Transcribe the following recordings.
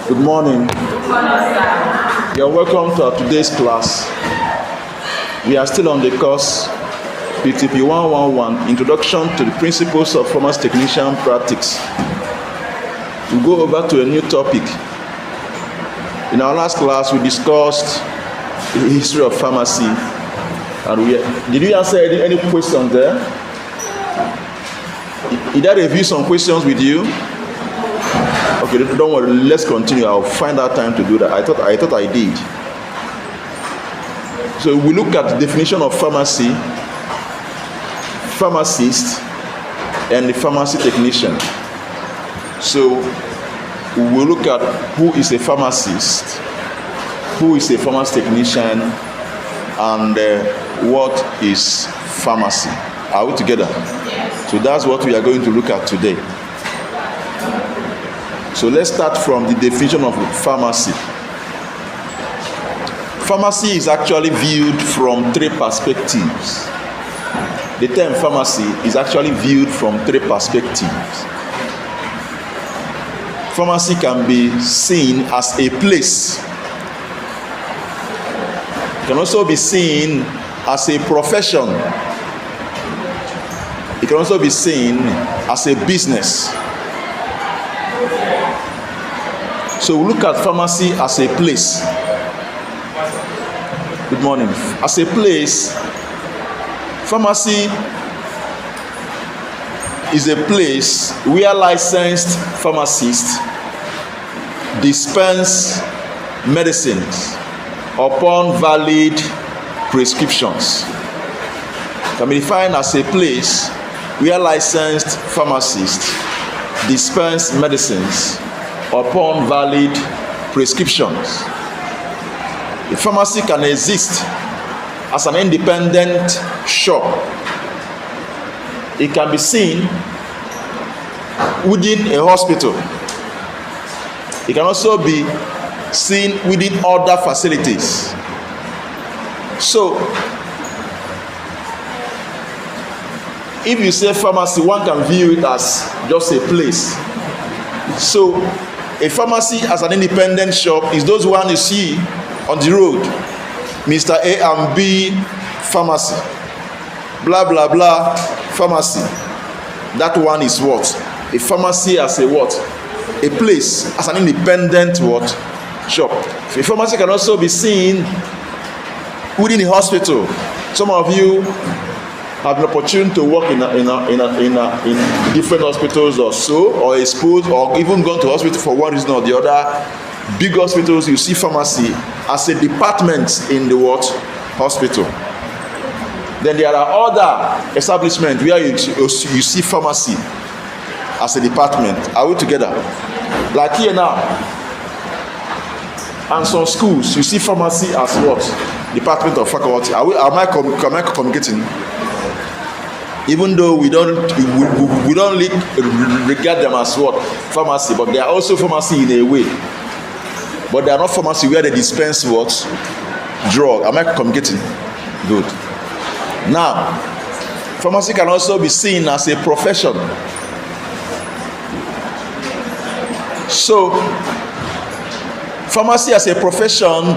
Good morning. You're welcome to our today's class. We are still on the course PTP 111, Introduction to the Principles of Pharmacy Technician Practice. We'll go over to a new topic. In our last class, we discussed the history of pharmacy. And did you answer any questions there? Did I review some questions with you? Okay, don't worry, let's continue. I'll find out time to do that. I thought I did. So we look at the definition of pharmacy, pharmacist, and the pharmacy technician. So we will look at who is a pharmacist, who is a pharmacy technician, and what is pharmacy. Are we together? Yes. So that's what we are going to look at today. So let's start from the definition of pharmacy. Pharmacy is actually viewed from three perspectives. The term pharmacy is actually viewed from three perspectives. Pharmacy can be seen as a place. It can also be seen as a profession. It can also be seen as a business. So we look at pharmacy as a place. Good morning. As a place, pharmacy is a place where licensed pharmacists dispense medicines upon valid prescriptions. It can be defined as a place where licensed pharmacists dispense medicines upon valid prescriptions. A pharmacy can exist as an independent shop. It can be seen within a hospital. It can also be seen within other facilities. So, if you say pharmacy, one can view it as just a place. So, a pharmacy as an independent shop is those one you see on the road. Mr. A and B pharmacy. Blah, blah, blah pharmacy. That one is what? A pharmacy as a what? A place, as an independent what? Shop. A pharmacy can also be seen within a hospital. Some of you have the opportunity to work in different hospitals or so, or exposed, or even gone to hospital for one reason or the other. Big hospitals, you see pharmacy as a department in the what? Hospital. Then there are other establishments where you see pharmacy as a department. Are we together? Like here now, and some schools, you see pharmacy as what? Department of faculty. Am I communicating? Even though we don't regard them as what? Pharmacy, but they are also pharmacy in a way. But they are not pharmacy where they dispense what? Drug. Am I communicating? Good. Now, pharmacy can also be seen as a profession. So, pharmacy as a profession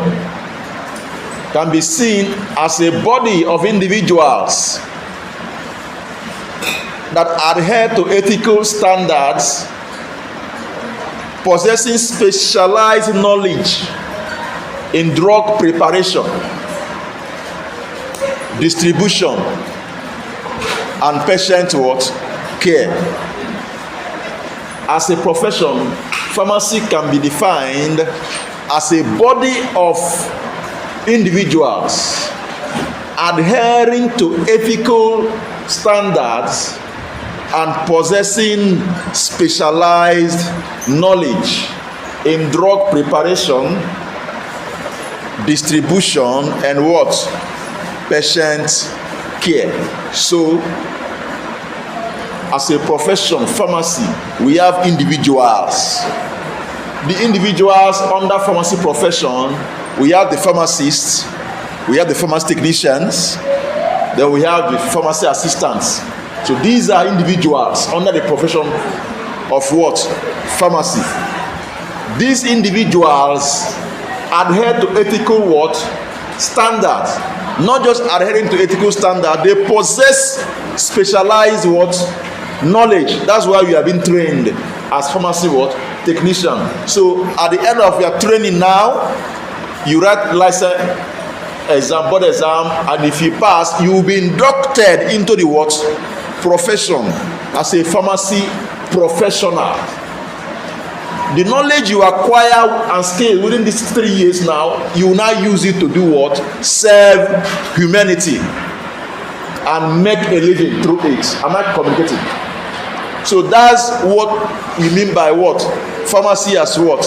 can be seen as a body of individuals that adhere to ethical standards, possessing specialized knowledge in drug preparation, distribution, and patient what? Care. As a profession, pharmacy can be defined as a body of individuals adhering to ethical standards and possessing specialized knowledge in drug preparation, distribution, and what? Patient care. So, as a profession, pharmacy, we have individuals. The individuals under pharmacy profession, we have the pharmacists, we have the pharmacy technicians, then we have the pharmacy assistants. So these are individuals under the profession of what? Pharmacy. these individuals adhere to ethical what? Standards. Not just adhering to ethical standards, they possess specialized what? Knowledge. That's why we have been trained as pharmacy what? Technician. So at the end of your training now, you write license exam, board exam, and if you pass, you will be inducted into the what? Profession as a pharmacy professional. The knowledge you acquire and scale within these 3 years now, you will now use it to do what? Serve humanity and make a living through it. Am I communicating? So that's what we mean by what? Pharmacy as what?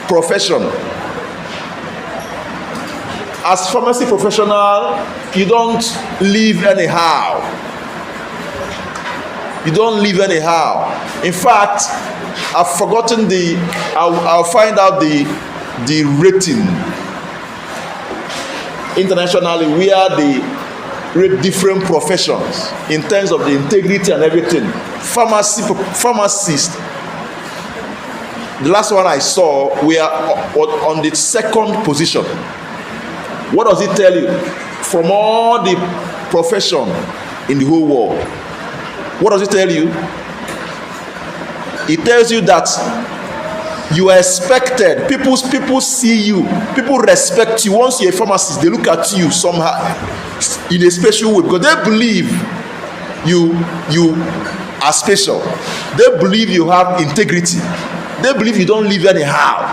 Profession. As pharmacy professional, you don't live anyhow. You don't live anyhow. In fact, I've forgotten I'll find out the rating internationally where they rate different professions in terms of the integrity and everything. Pharmacist, the last one I saw, we are on the second position. What does it tell you? From all the profession in the whole world, what does it tell you? It tells you that you are expected. People see you. People respect you. Once you're a pharmacist, they look at you somehow in a special way because they believe you are special. They believe you have integrity. They believe you don't live anyhow.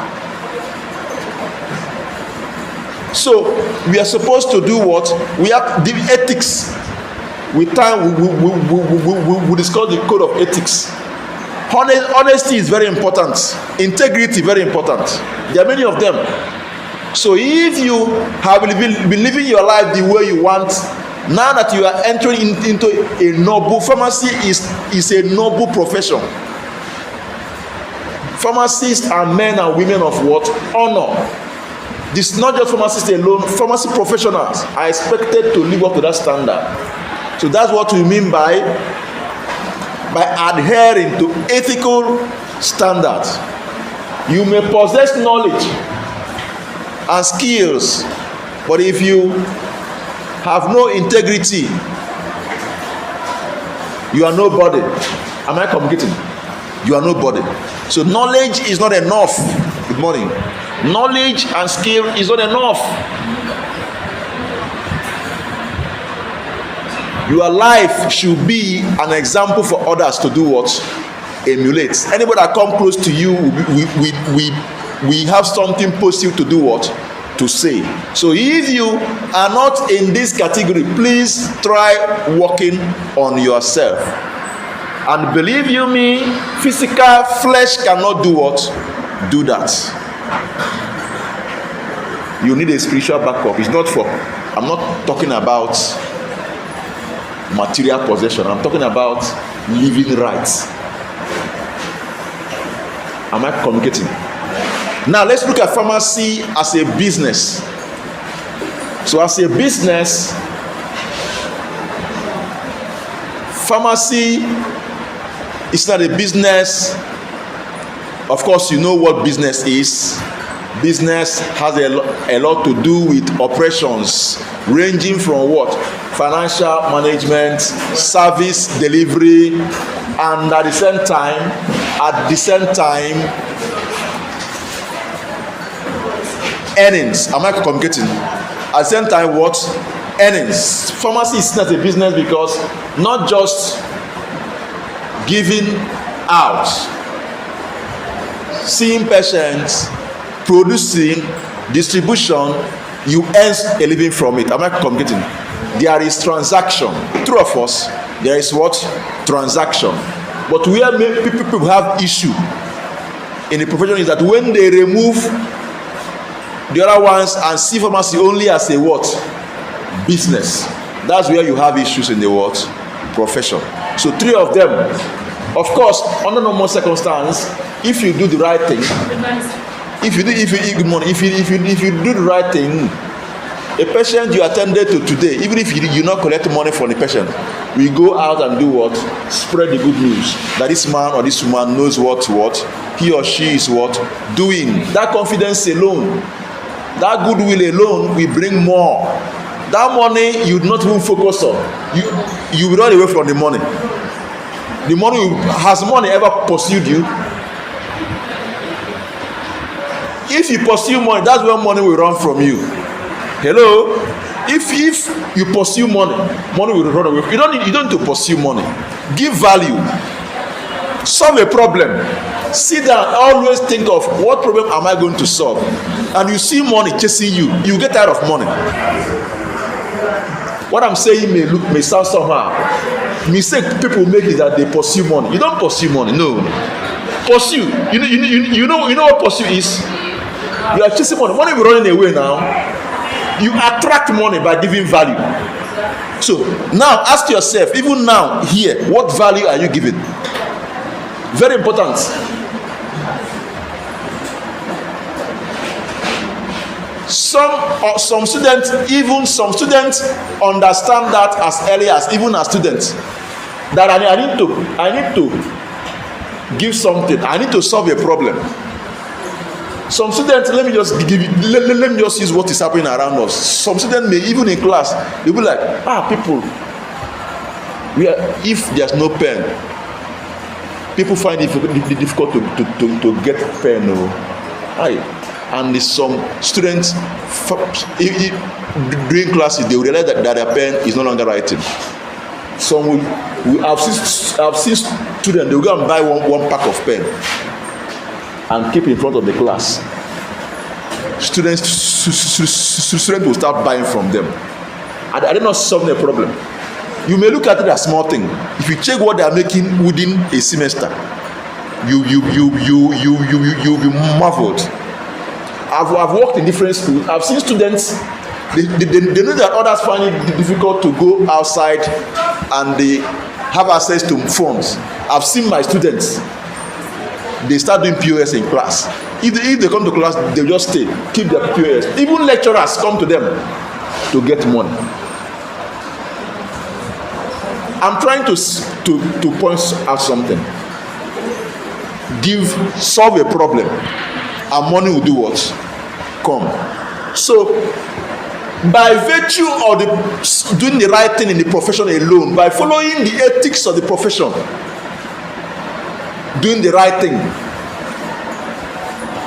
So we are supposed to do what? We have the ethics. With time, we discuss the code of ethics. Honesty is very important. Integrity very important. There are many of them. So if you have been living your life the way you want, now that you are entering into a noble, pharmacy is a noble profession. Pharmacists are men and women of what? Honor. This is not just pharmacists alone. Pharmacy professionals are expected to live up to that standard. So that's what we mean by adhering to ethical standards. You may possess knowledge and skills, but if you have no integrity, you are nobody. Am I communicating? You are nobody. So knowledge is not enough. Good morning. Knowledge and skill is not enough. Your life should be an example for others to do what? Emulate. Anybody that come close to you, we have something positive to do what? To say. So if you are not in this category, please try working on yourself. And believe you me, physical flesh cannot do what? Do that. You need a spiritual backup. It's not for, I'm not talking about material possession. I'm talking about living right. Am I communicating? Now let's look at pharmacy as a business. So as a business, pharmacy is not a business. Of course, you know what business is. Business has a lot to do with operations, ranging from what? Financial management, service delivery, and at the same time, earnings. Am I communicating? At the same time, what? Earnings. Pharmacy is not a business because not just giving out, seeing patients, producing, distribution, you earn a living from it. Am I communicating? There is transaction. True of us, there is what? Transaction. But where people have issue in the profession is that when they remove the other ones and see pharmacy only as a what? Business. That's where you have issues in the what? Profession. So three of them. Of course, under normal circumstance, if you do the right thing, if you do the right thing, A patient you attended to today, even if you not collect money from the patient, we go out and do what? Spread the good news that this man or this woman knows what he or she is doing. That confidence alone, that goodwill alone will bring more. That money you not even focus on. You will run away from the money. The money has money ever pursued you? If you pursue money, that's when money will run from you. Hello? If you pursue money, money will run away. You don't need to pursue money. Give value. Solve a problem. Sit down, always think of what problem am I going to solve. And you see money chasing you, you get tired of money. What I'm saying may sound somehow. Mistake people make is that they pursue money. You don't pursue money, no. Pursue. You know what pursue is? You are chasing money. Money will running away now. You attract money by giving value. So now ask yourself, even now here, what value are you giving? Very important. Some students understand that as early as even as students, that I need to give something. I need to solve a problem. Some students, let me just use what is happening around us. Some students may, even in class, they will be like, people, if there's no pen, people find it difficult to get pen. And some students, during classes, they will realize that their pen is no longer writing. Some I've seen students, they will go and buy one pack of pen and keep in front of the class. Students will start buying from them. Are they not solving a problem? You may look at it as small thing. If you check what they are making within a semester, you'll be marveled. I've worked in different schools. I've seen students, they know that others find it difficult to go outside and they have access to phones. I've seen my students, they start doing POS in class. If they come to class, they just stay, keep their POS. Even lecturers come to them to get money. I'm trying to point out something. Solve a problem, and money will do what? Come. So, by virtue of doing the right thing in the profession alone, by following the ethics of the profession, doing the right thing,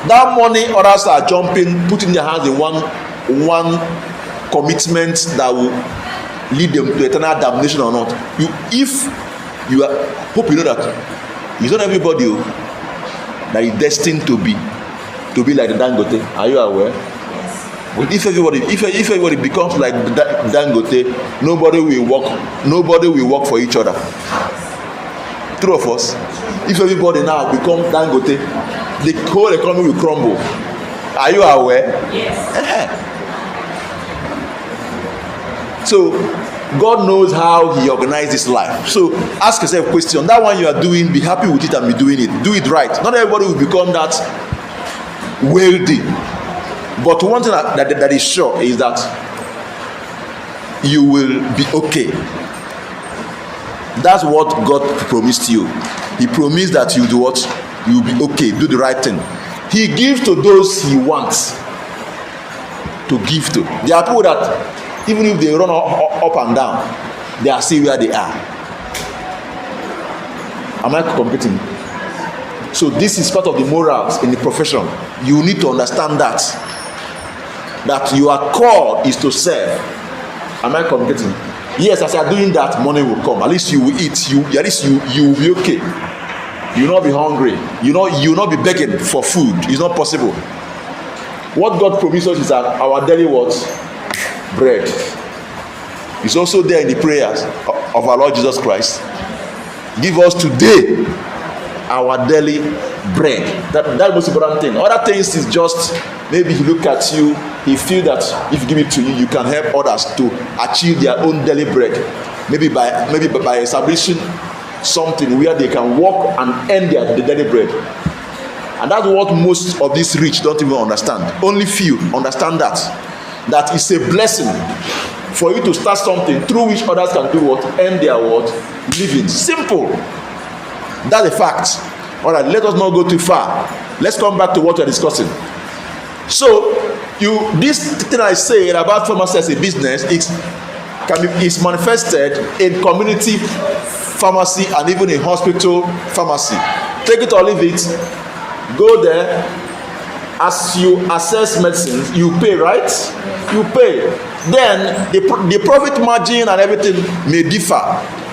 that money others are jumping, putting their hands in one commitment that will lead them to eternal damnation or not. Hope you know that it's not everybody that is destined to be like the Dangote. Are you aware? But if everybody becomes like Dangote, nobody will work for each other. True of us. If everybody now become Dangote, the whole economy will crumble. Are you aware? Yes. So God knows how he organized his life. So ask yourself a question. That one you are doing, be happy with it and be doing it. Do it right. Not everybody will become that wealthy. But one thing that is sure is that you will be okay. That's what God promised you. He promised that you do what? You will be okay. Do the right thing. He gives to those he wants to give to. There are people that even if they run up and down, they are still where they are. Am I competing? So this is part of the morals in the profession. You need to understand that your call is to serve. Am I competing? Yes, as you are doing that, money will come. At least you will eat. At least you will be okay. You will not be hungry. You will not be begging for food. It's not possible. What God promises is that our daily what? Bread. It's also there in the prayers of our Lord Jesus Christ. Give us today our daily bread. That's the most important thing. Other things is just maybe he look at you, he feel that if you give it to you, you can help others to achieve their own daily bread. Maybe by establishing something where they can work and earn their daily bread. And that's what most of these rich don't even understand. Only few understand that. that is a blessing for you to start something through which others can do what? Earn their what? Living. Simple. That's a fact. All right, let us not go too far. Let's come back to what we're discussing. So, this thing I say about pharmacy as a business is manifested in community pharmacy and even in hospital pharmacy. Take it or leave it. Go there. As you assess medicines, you pay, right? You pay. Then the profit margin and everything may differ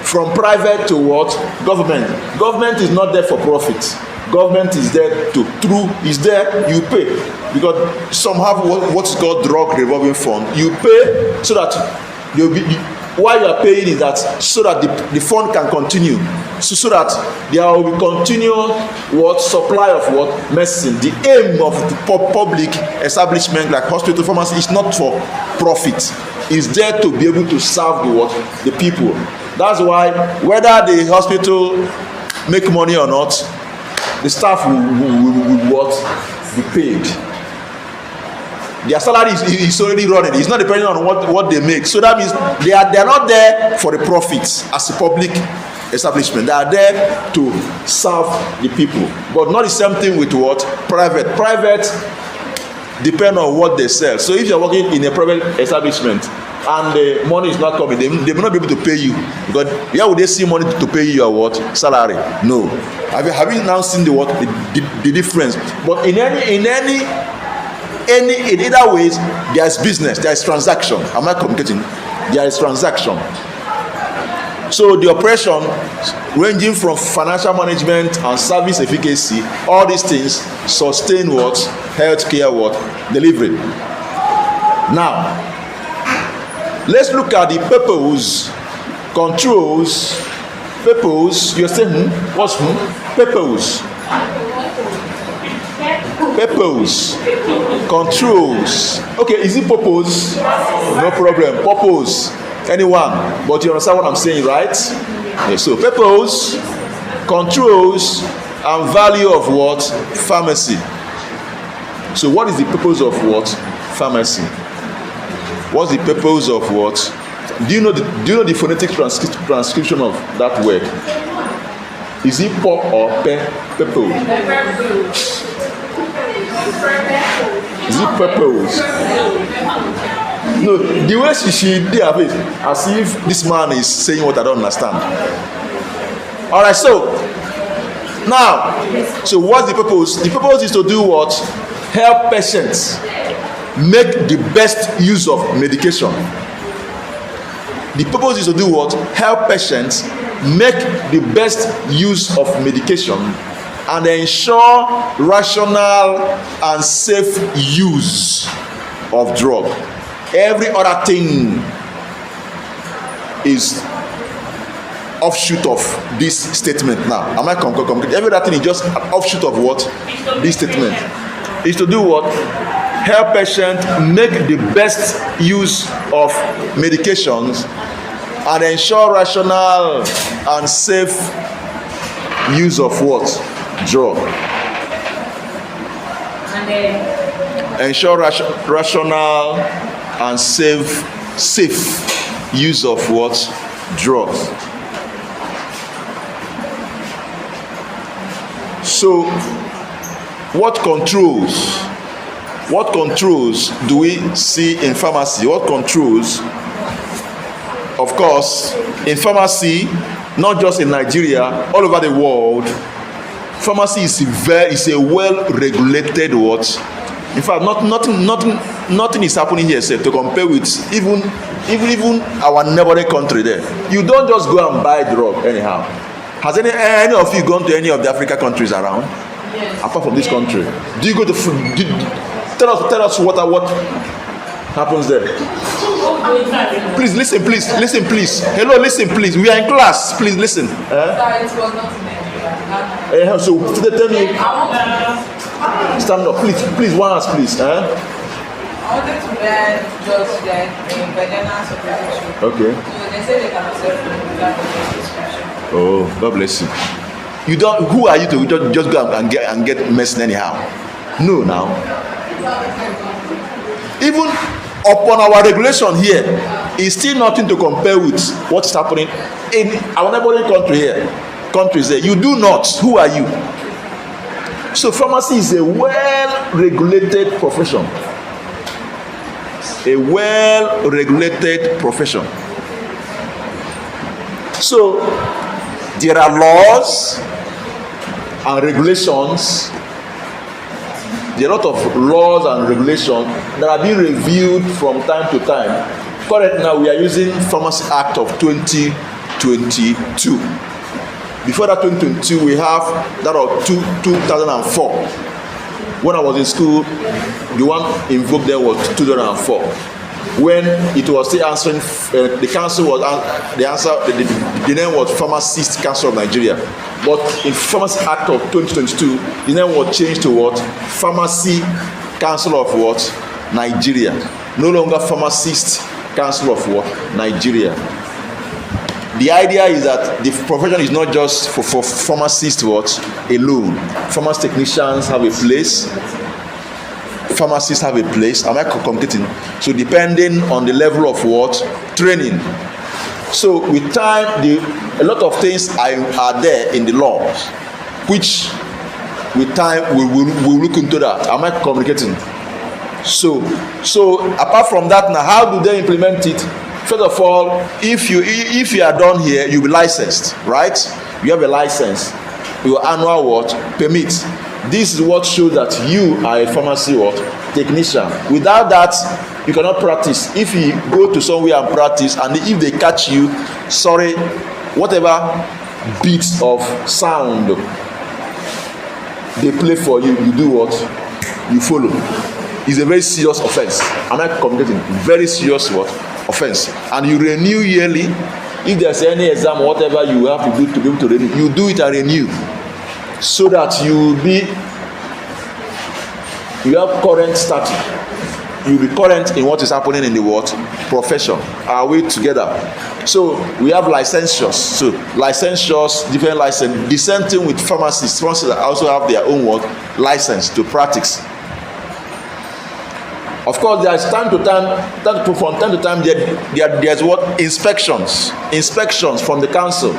from private to what? Government. Government is not there for profit. Government is there is there, you pay. Because some have what is called drug revolving fund. You pay so that why you are paying is that so that the fund can continue. So that there will be continual supply of medicine. The aim of the public establishment like hospital pharmacy is not for profit. It's there to be able to serve the people. That's why whether the hospital make money or not, the staff will be paid. Their salary is already running. It's not depending on what they make. So that means they are not there for the profits as a public establishment. They are there to serve the people. But not the same thing with private. Private depend on what they sell. So if you are working in a private establishment and the money is not coming, they may not be able to pay you, because where would they see money to pay you your salary? No. Have you now seen the difference? But in either ways, there is business, there is transaction. Am I communicating? There is transaction. So the operation ranging from financial management and service efficacy, all these things sustain healthcare delivery. Now, let's look at the purpose, controls, purpose. You're saying what's purpose? Purpose, controls. Okay, is it purpose? No problem. Purpose. Anyone? But you understand what I'm saying, right? Yeah, so purpose, controls, and value of pharmacy. So what is the purpose of pharmacy? What's the purpose of Do you know the phonetic transcription of that word? Is it po or purpose? Is it purpose? No, the way she did her face, as if this man is saying what I don't understand. All right, so what's the purpose? The purpose is to do what? Help patients make the best use of medication. The purpose is to do what? Help patients make the best use of medication and ensure rational and safe use of drug. Every other thing is offshoot of this statement now. Am I concluding? Every other thing is just an offshoot of this statement is to do what? Help patients make the best use of medications and ensure rational and safe use of drug. Ensure rational and safe use of drugs. So what controls do we see in pharmacy? What controls? Of course, in pharmacy, not just in Nigeria, all over the world, pharmacy is a well-regulated In fact, nothing is happening here except to compare with even our neighboring country there. You don't just go and buy drug anyhow. Has any of you gone to any of the African countries around? Yes. Apart from this country, do you go to? Tell us what happens there. Please listen. Hello, listen, please. We are in class. Please listen. So tell me. Stand up, please. One house, please. I wanted to learn just like banana supplementation. Okay. So they say they can sell without prescription. Oh, God bless you. You don't. Who are you to just go and get medicine anyhow? No, now. upon our regulation here is still nothing to compare with what is happening in our neighboring countries there. You do not. Who are you? So pharmacy is a well-regulated profession. A well-regulated profession. So there are laws and regulations. There are a lot of laws and regulations that are being reviewed from time to time. Currently now we are using Pharmacy Act of 2022. Before that 2022 we have that of 2004. When I was in school, the one invoked there was 2004. When it was still answering, the council was the name was Pharmacist Council of Nigeria. But in Pharmacy Act of 2022, the name was changed to what? Pharmacy Council of what? Nigeria. No longer Pharmacist Council of what? Nigeria. The idea is that the profession is not just for pharmacists what alone. Pharmacy technicians have a place. Pharmacists have a place. Am I communicating? So depending on the level of what training. So with time, a lot of things are there in the laws, which with time we will look into that. Am I communicating? So apart from that, now how do they implement it? First of all, if you are done here, you'll be licensed, right? You have a license, your annual what permit. This is what shows that you are a pharmacy what technician. Without that, you cannot practice. If you go to somewhere and practice, and if they catch you, sorry, whatever beats of sound they play for you, you do what? You follow. It's a very serious offense. Am I communicating? Very serious what? Offense. And you renew yearly. If there's any exam or whatever you have to do to be able to renew, you do it and renew, so that you have current status. You'll be current in what is happening in the what profession. Are we together? So we have licensures. So licensures, different license. The same thing with pharmacists. Pharmacists also have their own what license to practice. Of course, there's time to time, from time to time, there's what inspections from the council,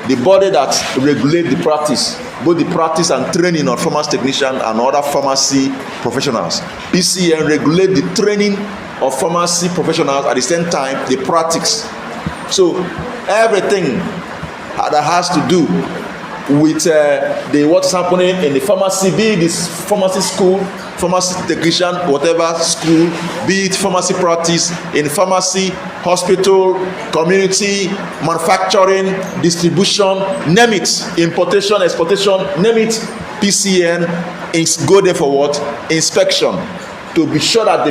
the body that regulate the practice, both the practice and training of pharmacy technician and other pharmacy professionals. PCN regulate the training of pharmacy professionals, at the same time the practice. So everything that has to do with what's happening in the pharmacy, be it this pharmacy school, pharmacy technician, whatever school, be it pharmacy practice, in pharmacy, hospital, community, manufacturing, distribution, name it, importation, exportation, name it, PCN is go there for what? Inspection. To be sure that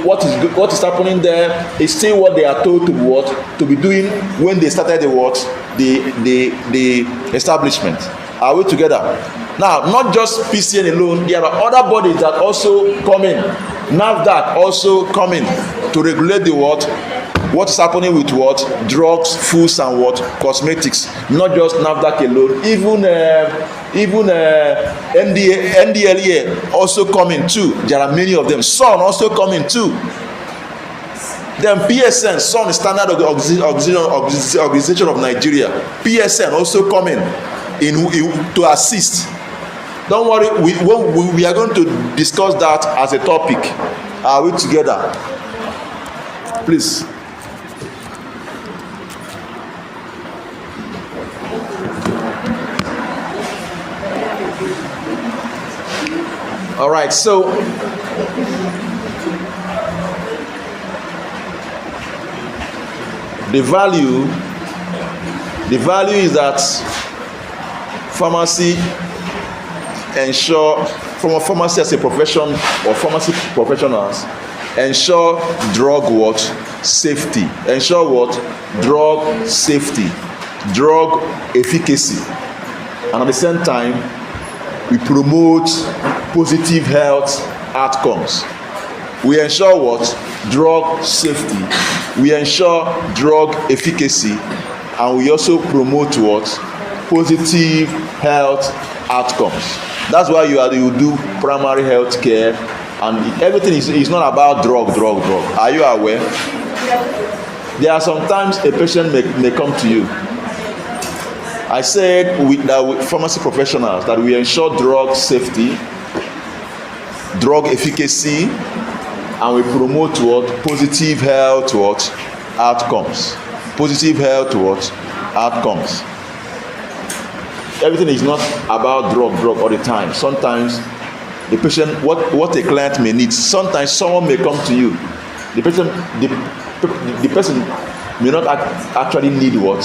what is happening there is still what they are told to be doing when they started the establishment. Are we together? Now, not just PCN alone, there are other bodies that also come in. NAFDAC also come in to regulate the what is happening with what drugs, foods, and what cosmetics. Not just NAFDAC alone, even NDLEA also come in too. There are many of them. SON also come in too. Then PSN, SON, Standard Organization of Nigeria. PSN also come in to assist. Don't worry, we are going to discuss that as a topic. Are we together? Please. All right, so the value is that pharmacy ensure, from a pharmacy as a profession or pharmacy professionals, ensure drug safety, drug safety, drug efficacy, and at the same time we promote positive health outcomes. We ensure drug safety, we ensure drug efficacy, and we also promote positive health outcomes. That's why you do primary health care, And everything is not about drug. Are you aware? There are sometimes a patient may come to you. I said with pharmacy professionals that we ensure drug safety, drug efficacy, and we promote what? Positive health what? Outcomes. Positive health what? Outcomes. Everything is not about drug all the time. Sometimes the patient, what a client may need. Sometimes someone may come to you. The person may not actually need what?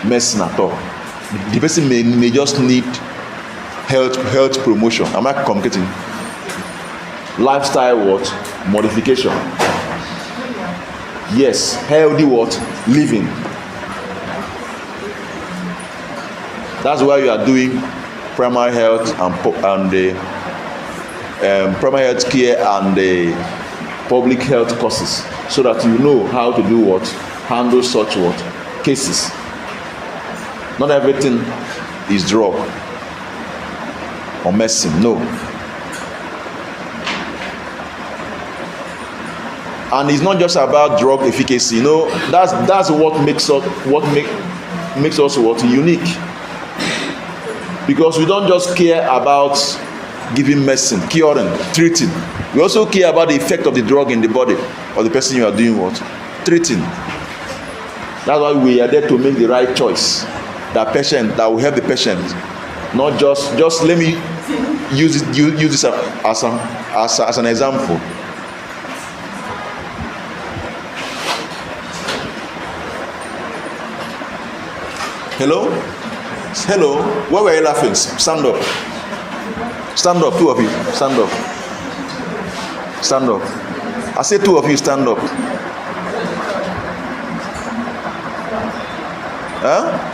Medicine at all. The person may just need health promotion. Am I communicating? Lifestyle what? Modification. Yes, healthy what? Living. That's why you are doing primary health and the primary health care and the public health courses, so that you know how to do what? Handle such what? Cases. Not everything is drug or medicine. No. And it's not just about drug efficacy. You know, that's what makes us what? Unique. Because we don't just care about giving medicine, curing, treating. We also care about the effect of the drug in the body of the person you are doing what? Treating. That's why we are there to make the right choice. That will help the patient. Not just let me use this as an example. Hello? Hello? Why were you laughing? Stand up. Stand up, two of you. Stand up. Stand up. I say two of you, stand up. Huh?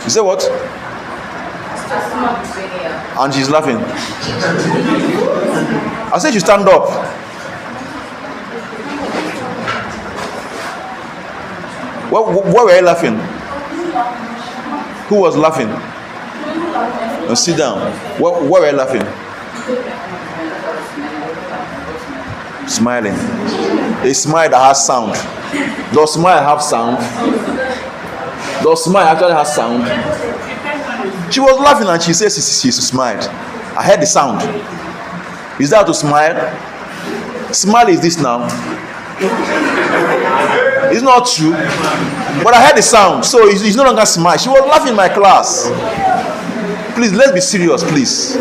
You say what? And she's laughing. I said you stand up. Why were you laughing? Who was laughing? Sit down. Why were you laughing? Smiling. A smile that has sound. Does smile have sound? Does smile actually have sound? She was laughing and she says she smiled. I heard the sound. Is that to smile? Smile is this now? It's not true. But I heard the sound, so it's no longer smile. She was laughing in my class. Please, let's be serious, please.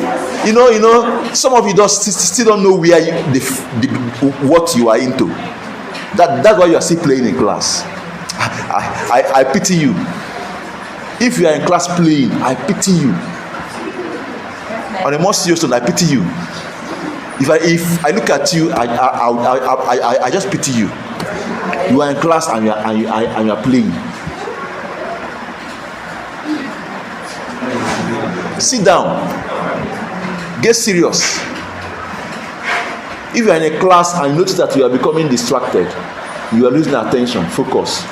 You know, some of you still don't know where what you are into. That's why you are still playing in class. I pity you. If you are in class playing, I pity you. On a more serious note, I pity you. If I look at you, I just pity you. You are in class and you are playing. Sit down. Get serious. If you are in a class and you notice that you are becoming distracted, you are losing attention, focus.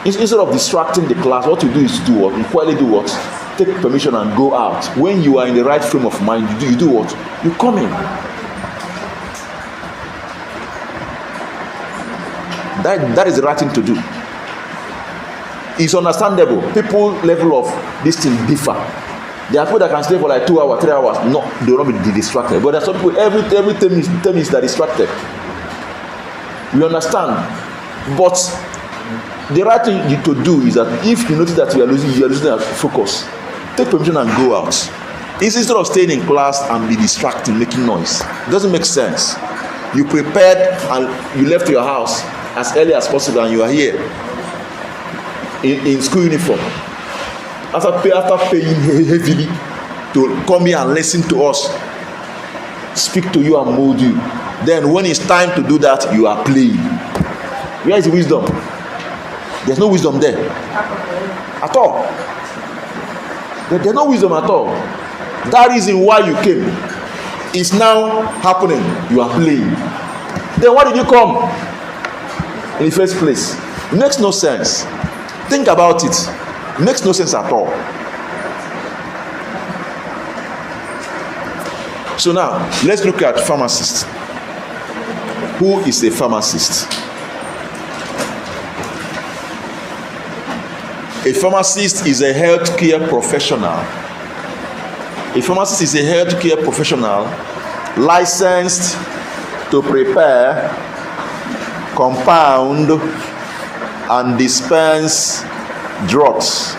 Instead of distracting the class, what you do is do what? You quietly do what? Take permission and go out. When you are in the right frame of mind, you do what? You come in. That is the right thing to do. It's understandable. People level of this thing differ. There are people that can stay for like 2 hours, 3 hours. No, they will not be distracted. But there are some people, every 10 minutes they're distracted. You understand? But the right thing to do is that if you notice that you are losing that focus, take permission and go out. Instead of staying in class and be distracting, making noise. It doesn't make sense. You prepared and you left your house as early as possible and you are here in school uniform. After paying heavily to come here and listen to us, speak to you and mold you. Then when it's time to do that, you are playing. Where is the wisdom? There's no wisdom there at all. There's no wisdom at all. That reason why you came is now happening. You are playing. Then why did you come in the first place? It makes no sense. Think about it. It makes no sense at all. So now, let's look at pharmacist. Who is a pharmacist? A pharmacist is a healthcare professional. A pharmacist is a healthcare professional licensed to prepare, compound, and dispense drugs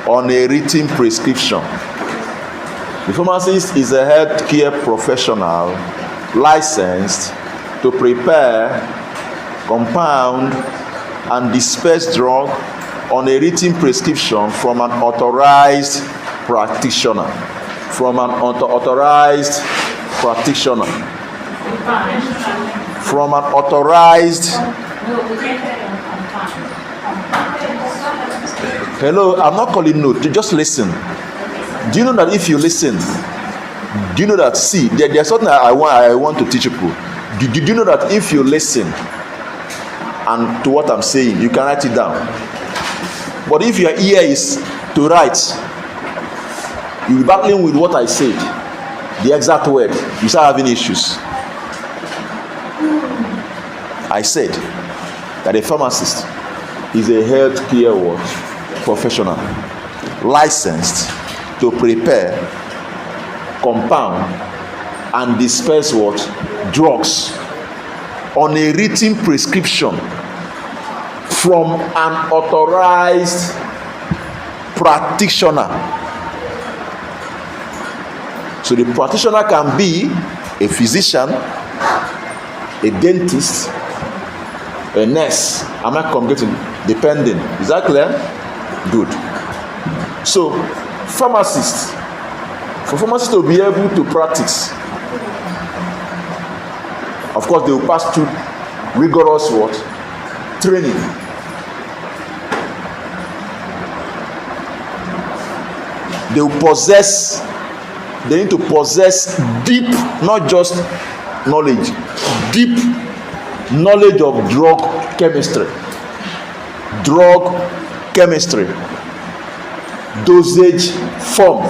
on a written prescription. The pharmacist is a healthcare professional licensed to prepare, compound, and dispense drugs on a written prescription from an authorized practitioner. From an authorized practitioner. From an authorized. Hello, I'm not calling no. Just listen. Do you know that if you listen, do you know that, see, there's something I want to teach people. Do you know that if you listen and to what I'm saying, you can write it down. But if your ear is to write, you'll be battling with what I said, the exact word. You start having issues. I said that a pharmacist is a healthcare professional licensed to prepare, compound, and dispense drugs on a written prescription from an authorized practitioner. So the practitioner can be a physician, a dentist, a nurse. Am I communicating? Depending. Is that clear? Good. So pharmacists, for pharmacists to be able to practice, of course they will pass through rigorous training. They need to possess deep, not just knowledge, deep knowledge of drug chemistry, dosage form,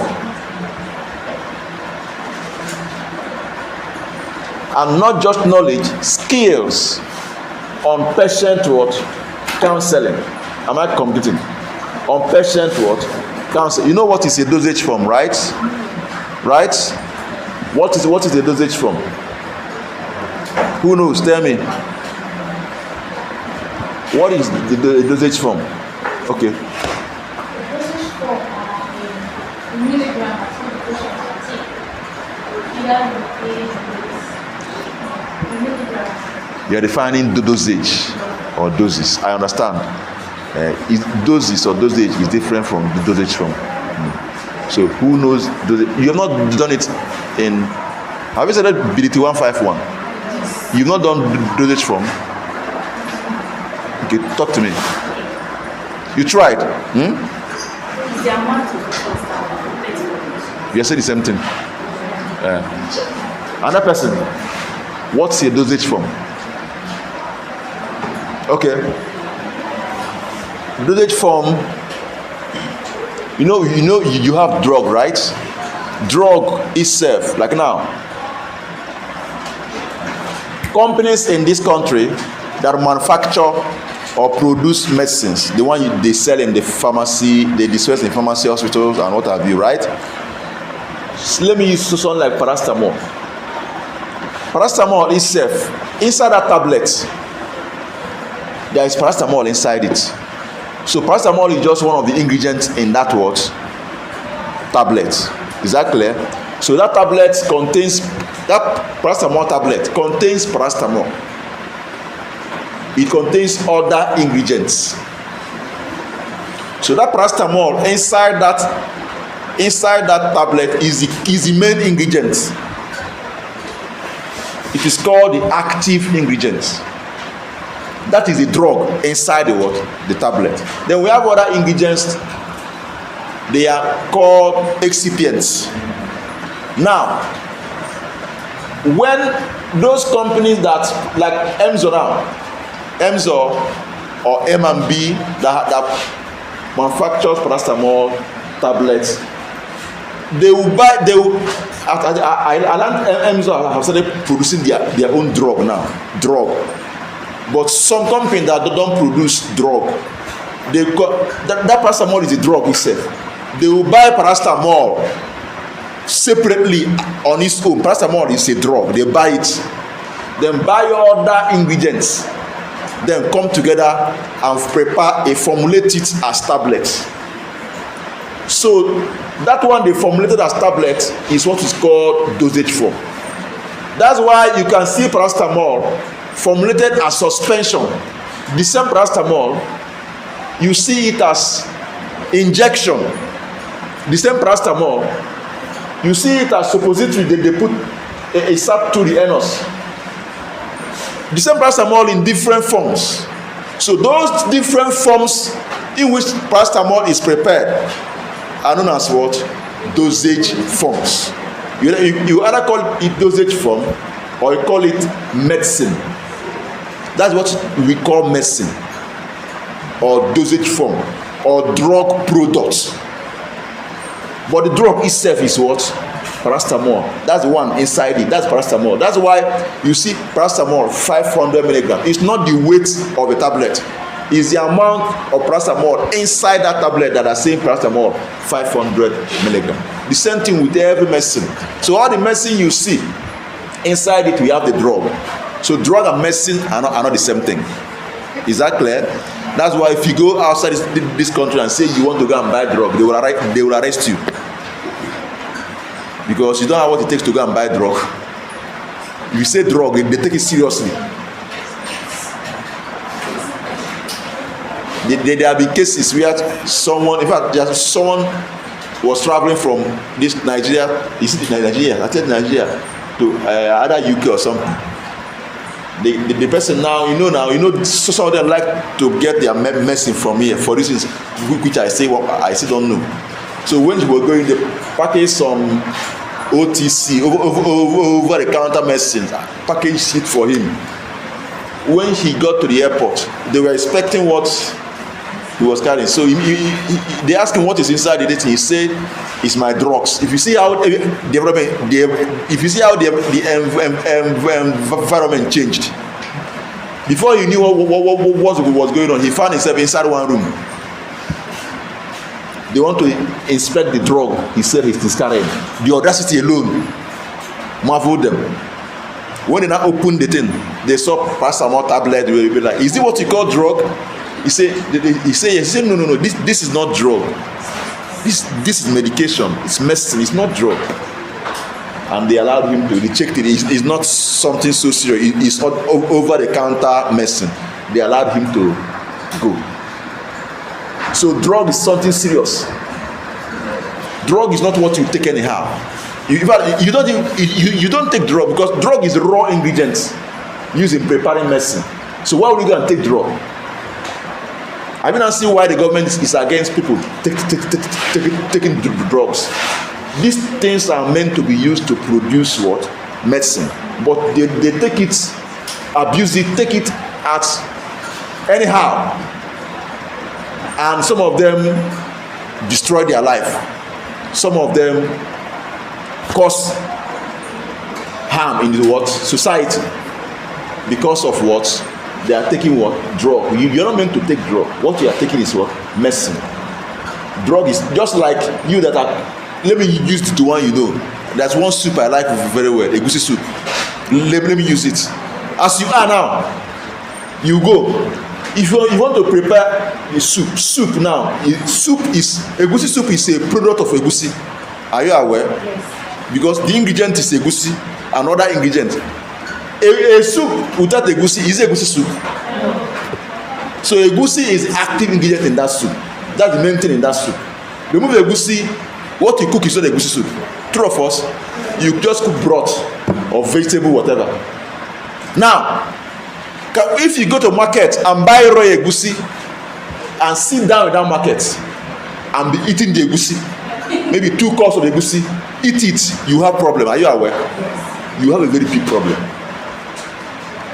and not just knowledge, skills on patient counseling. Am I completing? On patient counseling. You know what is a dosage form, right? Right? What is a dosage form? Who knows? Tell me. What is the dosage form? Okay. Dosage form in milligrams of the patient can take. Milligrams. You are defining the dosage or doses. I understand. Doses or dosage is different from the dosage form. So who knows? You have not done it in. Have you said that BDT 151? You've not done dosage form. Okay, talk to me. You tried. The amount of You said the same thing. Another person. What's your dosage form? Okay. Dosage form. You have drug, right? Drug itself, like now. Companies in this country that manufacture or produce medicines, the one they sell in the pharmacy, they dispense in pharmacy, hospitals, and what have you, right? So let me use something like paracetamol. Paracetamol itself, inside that tablet, there is paracetamol inside it. So paracetamol is just one of the ingredients in that tablet. Is that clear? So that tablet contains, that paracetamol tablet contains paracetamol. It contains other ingredients. So that paracetamol inside that tablet is the main ingredient. It is called the active ingredient. That is the drug inside the tablet. Then we have other ingredients. They are called excipients. Now, when those companies that, like Emzor or M&B that manufactures paracetamol tablets, they will buy, they will, I learned Emzo have started producing their own drug now, but some company that don't produce drug, they got that paracetamol is a drug itself. They will buy paracetamol separately on its own. Paracetamol is a drug, they buy it, then buy other ingredients, then come together and prepare a formulate it as tablets. So that one they formulated as tablet is what is called dosage form. That's why you can see paracetamol formulated as suspension. The same paracetamol, you see it as injection. The same paracetamol, you see it as suppository. They put a sap to the anus. The same paracetamol in different forms. So those different forms in which paracetamol is prepared are known as what? Dosage forms. You either call it dosage form or you call it medicine. That's what we call medicine or dosage form or drug products. But the drug itself is what? Paracetamol. That's the one inside it. That's paracetamol. That's why you see paracetamol 500 milligrams. It's not the weight of a tablet. It's the amount of paracetamol inside that tablet that are saying paracetamol 500 milligrams. The same thing with every medicine. So all the medicine you see, inside it we have the drug. So drug and medicine are not the same thing. Is that clear? That's why if you go outside this country and say you want to go and buy drug, they will arrest you. Because you don't have what it takes to go and buy drug. If you say drug, they take it seriously. There have been cases where someone, in fact, someone was traveling from this Nigeria, is it Nigeria? I said Nigeria to either UK or something. The person now, some of them like to get their medicine from here for reasons which I still don't know. So when we were going, they packaged some OTC over the counter medicine, packaged it for him. When he got to the airport, they were expecting what he was carrying. So they asked him what is inside the thing. He said, "It's my drugs." If you see how the environment changed, before he knew what was going on, he found himself inside one room. They want to inspect the drug. He said he's carrying. The audacity alone marveled them. When they now opened the thing, they saw paracetamol tablet. They will be like, "Is it what you call drug?" He said, no, this is not drug. This is medication. It's medicine. It's not drug. And they allowed him to. They checked it. It's not something so serious. It's not over the counter medicine. They allowed him to go. So drug is something serious. Drug is not what you take anyhow. You don't take drug because drug is raw ingredients used in preparing medicine. So why would you go and take drug? I mean, I see why the government is against people taking drugs. These things are meant to be used to produce what? Medicine. But they take it, abuse it, take it at anyhow. And some of them destroy their life. Some of them cause harm in the what? Society. Because of what? They are taking what? Drug. You're not meant to take drug. What you are taking is what? Medicine. Drug is just like you that are. Let me use the one you know. There's one soup I like very well, egusi soup. Let me use it. As you are now, you go. If you want to prepare a soup now, egusi soup is a product of egusi. Are you aware? Yes. Because the ingredient is egusi, another ingredient. A soup without egusi is egusi soup. So egusi is active ingredient in that soup. That's the main thing in that soup. Remove egusi, what you cook is not egusi soup. True of us, you just cook broth or vegetable, whatever. Now, if you go to market and buy raw egusi and sit down in that market and be eating the egusi, maybe 2 cups of egusi, eat it, you have problem. Are you aware? You have a very big problem.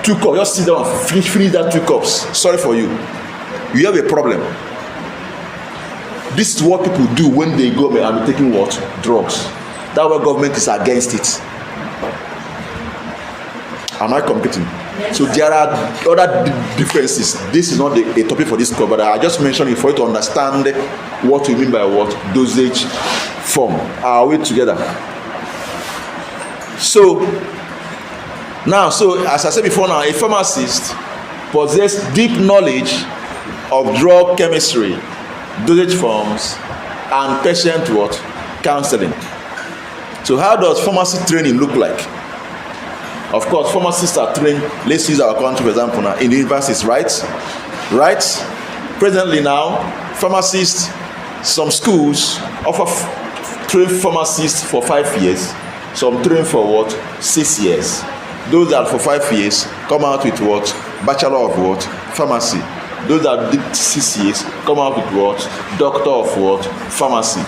2 cups, just sit down and finish that 2 cups. Sorry for you. You have a problem. This is what people do when they go and be taking what? Drugs. That's why government is against it. Am I competing? So there are other differences. This is not a topic for this cover, but I just mentioned it for you to understand what we mean by what? Dosage form. Are we together? So now, as I said before now, a pharmacist possesses deep knowledge of drug chemistry, dosage forms, and patient what? Counseling. So how does pharmacy training look like? Of course, pharmacists are trained, let's use our country for example now, in universities, right? Presently now, pharmacists, some schools offer train pharmacists for 5 years, some train for what? 6 years. Those that for 5 years come out with what? Bachelor of what? Pharmacy. Those that did 6 years come out with what? Doctor of what? Pharmacy.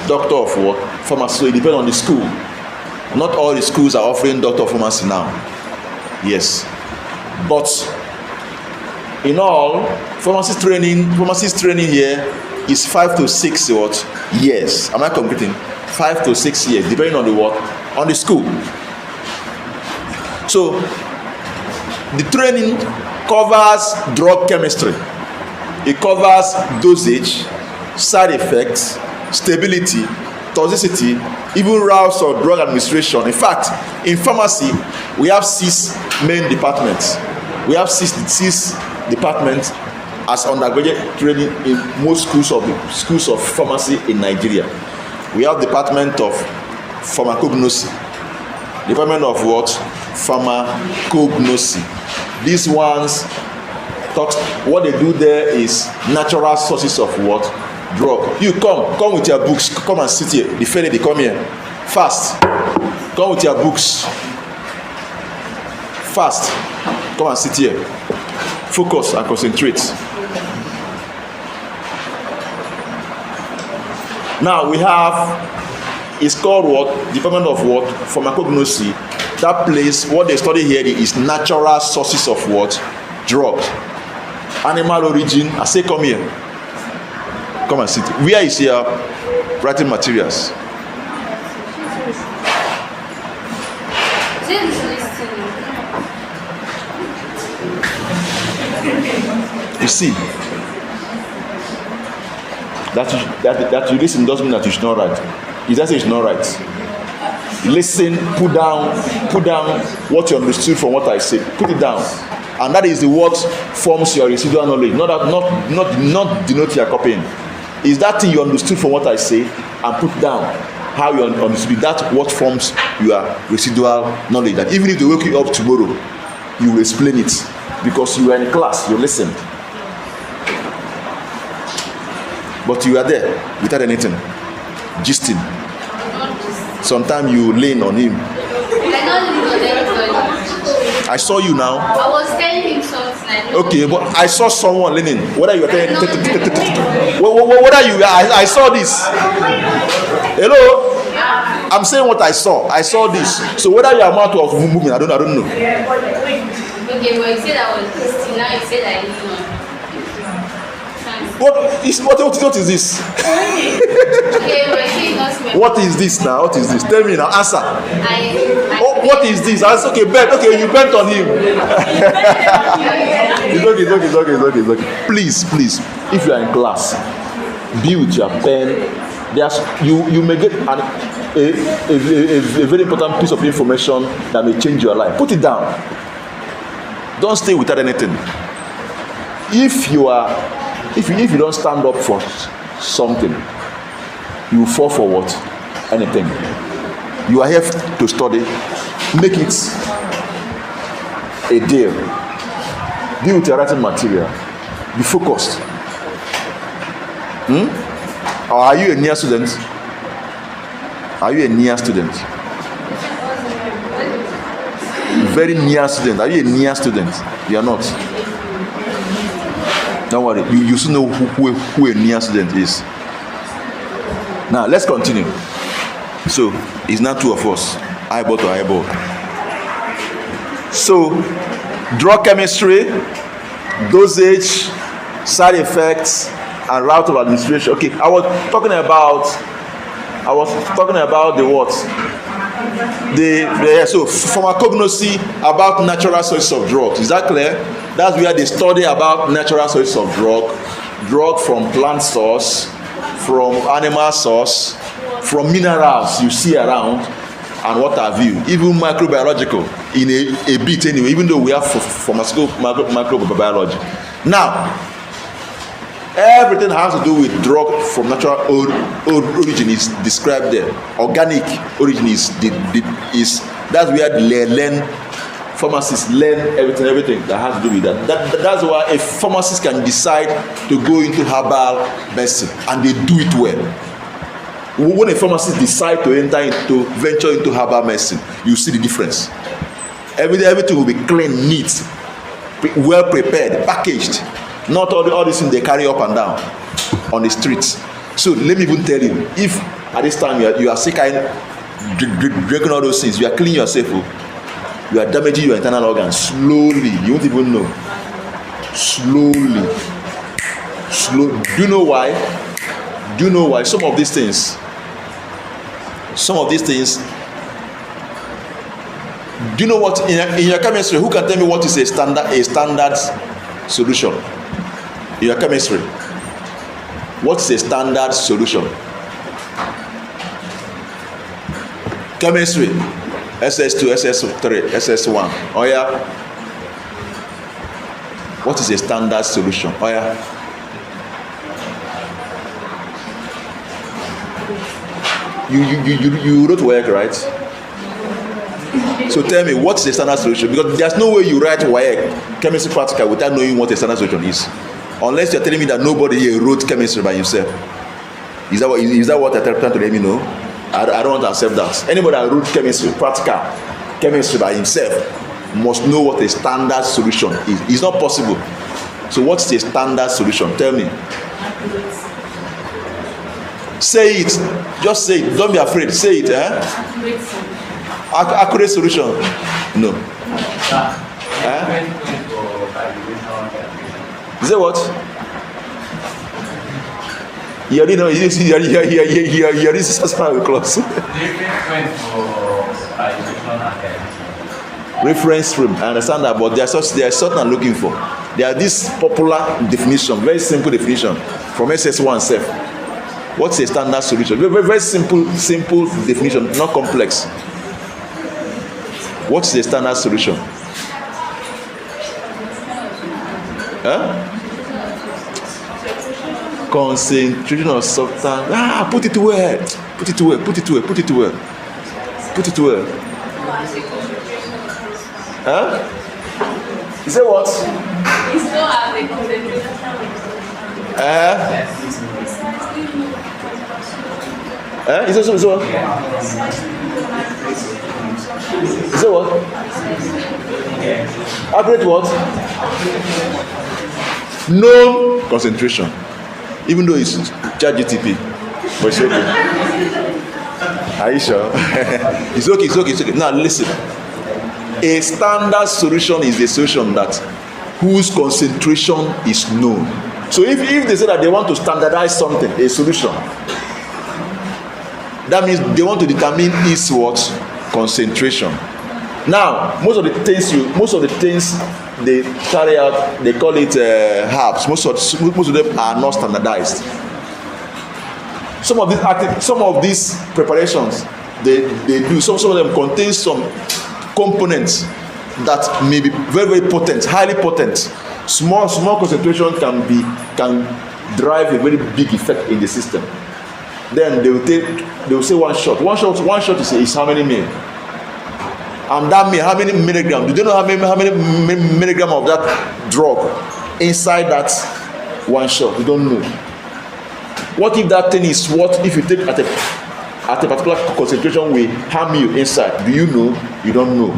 Doctor of what? Pharmacy. So it depends on the school. Not all the schools are offering doctor of pharmacy now. Yes. But in all, pharmacist training here is 5 to 6 what? Years. Am I completing? 5 to 6 years, depending on the what? On the school. So the training covers drug chemistry. It covers dosage, side effects, stability, toxicity, even routes of drug administration. In fact, in pharmacy, we have 6 main departments. We have six departments as undergraduate training in most schools of pharmacy in Nigeria. We have department of pharmacognosy. Department of what? Pharmacognosy. These ones what they do there is natural sources of what? Drug. You come with your books. Come and sit here. The fellow they come here fast. Come with your books. Fast. Come and sit here. Focus and concentrate. Now we have, it's called what? Department of what? Pharmacognosy. That place, what they study here is natural sources of what? Drugs. Animal origin. I say come here. Come and sit. Where is your writing materials? You see, that you listen doesn't mean that you should not write. It doesn't say you should not write. Listen, put down what you understood from what I said. Put it down, and that is the what forms your residual knowledge. Not denote your copying. Is that thing you understood from what I say, and put down how you understood it. That's what forms your residual knowledge. That even if they wake you up tomorrow, you will explain it because you were in class, you listened. But you are there without anything, gisting. Sometimes you lean on him. I don't lean on anybody. I saw you now. I was telling him something. Okay, but I saw someone leaning. What are you telling? What are you? I saw this. Hello. I'm saying what I saw. I saw this. So whether you are amount of moving, I don't know. Okay, but you said I was listening. Now you said I lean on. What is this? What is this now? What is this? Tell me now. Answer. What is this? Answer. Okay, bent. Okay, you bent on him. It's okay. Please. If you are in class, be with your pen. You may get a very important piece of information that may change your life. Put it down. Don't stay without anything. If you don't stand up for something, you fall for what? Anything. You are here to study. Make it a deal. Deal with your writing material. Be focused. Or are you a near student? Are you a near student? Very near student. Are you a near student? You are not. Don't worry, you should know who a near student is. Now let's continue. So it's not two of us, eyeball to eyeball. So drug chemistry, dosage, side effects, and route of administration. Okay, I was talking about the what? So pharmacognosy about natural sources of drugs. Is that clear? That's where they study about natural sources of drug from plant source, from animal source, from minerals you see around, and what have you. Even microbiological in a bit anyway, even though we have pharmaceutical microbiology. Now, everything has to do with drug from natural origin is described there. Organic origin is that's where the pharmacists learn everything that has to do with that. That's why a pharmacist can decide to go into herbal medicine, and they do it well. When a pharmacist decide to venture into herbal medicine, you see the difference. Everything will be clean, neat, well prepared, packaged. Not all these things they carry up and down on the streets. So let me even tell you, if at this time you are sick and drinking all those things, you are killing yourself, you are damaging your internal organs slowly. You won't even know. Slowly. Do you know why? Some of these things. Do you know what in your chemistry? Who can tell me what is a standard solution? In your chemistry, what's a standard solution? Chemistry, SS2, SS3, SS1. Oh yeah. What is a standard solution? Oh yeah. You wrote WAEC, right? So tell me, what's the standard solution? Because there's no way you write WAEC, chemistry practical, without knowing what a standard solution is. Unless you're telling me that nobody here wrote chemistry by himself. Is that what you're trying to let me know? I don't want to accept that. Anybody that wrote chemistry, practical chemistry by himself, must know what a standard solution is. It's not possible. So what's the standard solution? Tell me. Say it. Just say it. Don't be afraid. Say it. Accurate solution. No. Is that what? You already know. This is close. Reference frame. I understand that, but there's something I'm looking for. There are this popular definition, very simple definition from SS1 self. What's a standard solution? Very, very simple definition, not complex. What's the standard solution? Concentration of substance. Put it well. You say what? It's not as a concentration. Is it what? Is it what? Accurate what? No concentration. Even though it's ChatGTP, but it's okay. Are you sure? It's okay. Now listen. A standard solution is a solution whose concentration is known. So if they say that they want to standardize something, a solution, that means they want to determine its what? Concentration. Now, most of the things they carry out, they call it herbs. Most of them are not standardized. Some of these preparations they do. Some of them contain some components that may be very, very potent, highly potent. Small concentration can drive a very big effect in the system. Then they will say one shot is how many mil? And that means how many milligrams? Do you know how many milligrams of that drug inside that one shot? You don't know. What if that thing is what if you take at a particular concentration will harm you inside? Do you know? You don't know.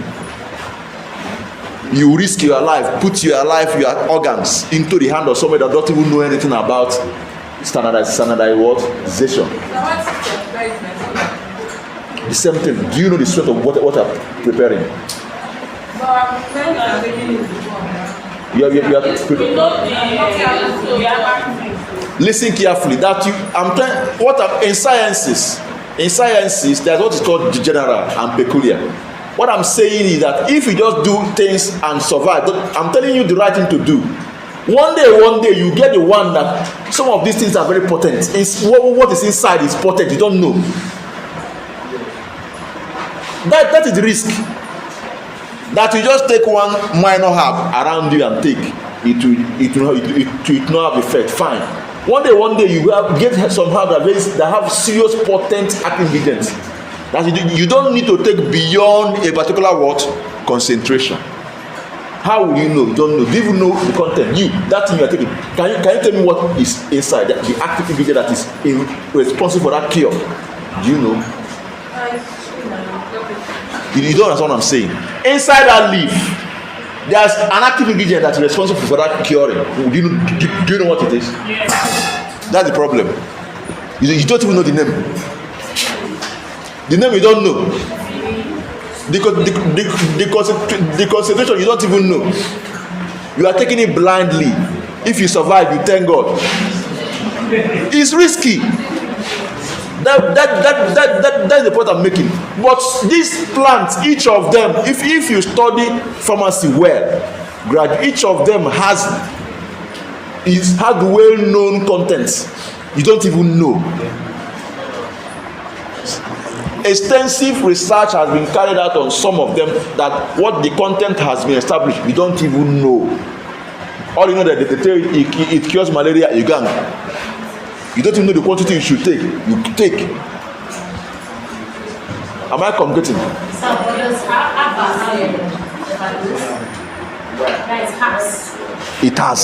You risk your life, put your organs into the hand of somebody that don't even know anything about standardization. The same thing. Do you know the strength of what I'm preparing? You are preparing. listen carefully. That you, in sciences, there's what is called general and peculiar. What I'm saying is that if you just do things and survive, I'm telling you the right thing to do. One day you get the one that some of these things are very potent. What is inside is potent. You don't know. That is the risk. That you just take one minor herb around you and take it will not have effect. Fine. One day you will get some herb that have serious potent active ingredients. That you don't need to take beyond a particular concentration. How will you know? You don't know. Do you even know the content? That thing you are taking. Can you tell me what is inside the active ingredient that is responsible for that cure? Do you know? You don't understand what I'm saying. Inside that leaf, there's an active ingredient that's responsible for that curing. Do you know what it is? Yes. That's the problem. You don't even know the name. The name you don't know. The concentration you don't even know. You are taking it blindly. If you survive, you thank God. It's risky. That's the point I'm making. But these plants, each of them, if you study pharmacy well, each of them has well-known contents. You don't even know. Extensive research has been carried out on some of them, that what the content has been established, you don't even know. All you know that they tell you it cures malaria, you gang. You don't even know the quantity you should take. You take. Am I communicating? It has.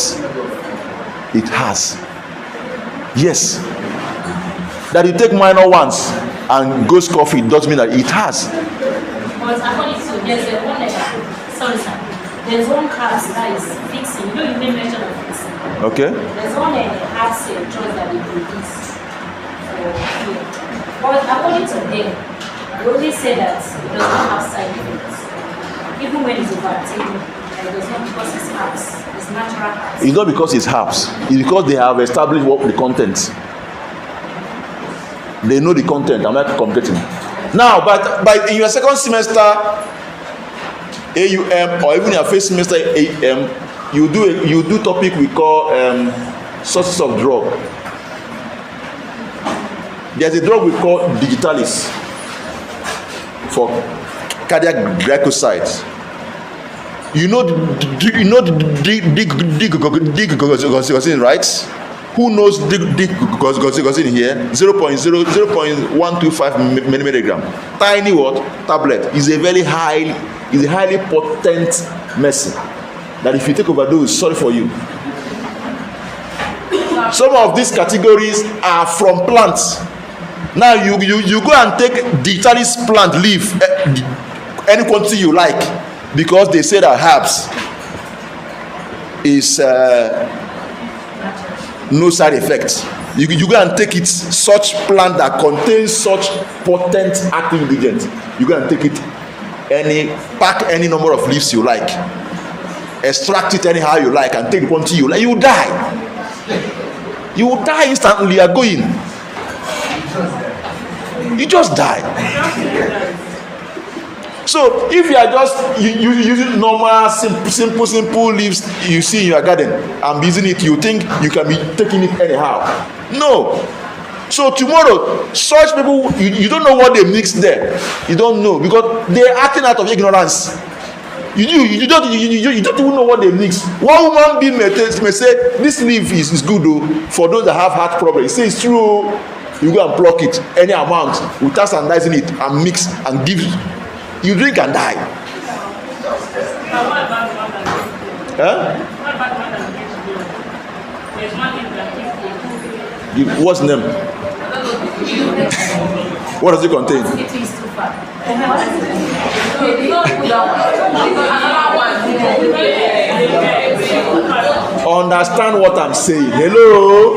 Yes. That you take minor ones and ghost coffee doesn't mean that it has. But according to there's one class that is fixing. You know, you didn't mention of fixing. Okay. There's one herbs drugs that they produce. But according to them, they only say that it does not have side effects. Even when it's overtaken, it does not, because it's herbs. It's natural herbs. It's not because it's herbs. It's because they have established what the contents. They know the content. I'm not communicating. Now, but in your second semester AUM, or even your first semester AM, you do topic we call sources of drug. There's a drug we call digitalis for cardiac glycosides. You know diglycoside, right? Who knows diglycoside here? 0.125 milligram. Tiny tablet is a highly potent medicine that if you take overdose, sorry for you. Some of these categories are from plants. Now you go and take digitalis plant leaf, any quantity you like, because they say that herbs is no side effects. You go and take it, such plant that contains such potent active ingredients. You go and take it, pack any number of leaves you like, extract it anyhow you like, and take the quantity you like. You die. You will die instantly. You are going. You just die. So if you are just using normal simple leaves you see in your garden and using it, you think you can be taking it anyhow. No. So tomorrow, such people, you don't know what they mix there. You don't know, because they are acting out of ignorance. You don't even know what they mix. One human being may say this leaf is good though, for those that have heart problems. Say it's true. You go and pluck it any amount without sanitizing it and mix and give. You drink and die. What's the name? What does it contain? Understand what I'm saying. Hello?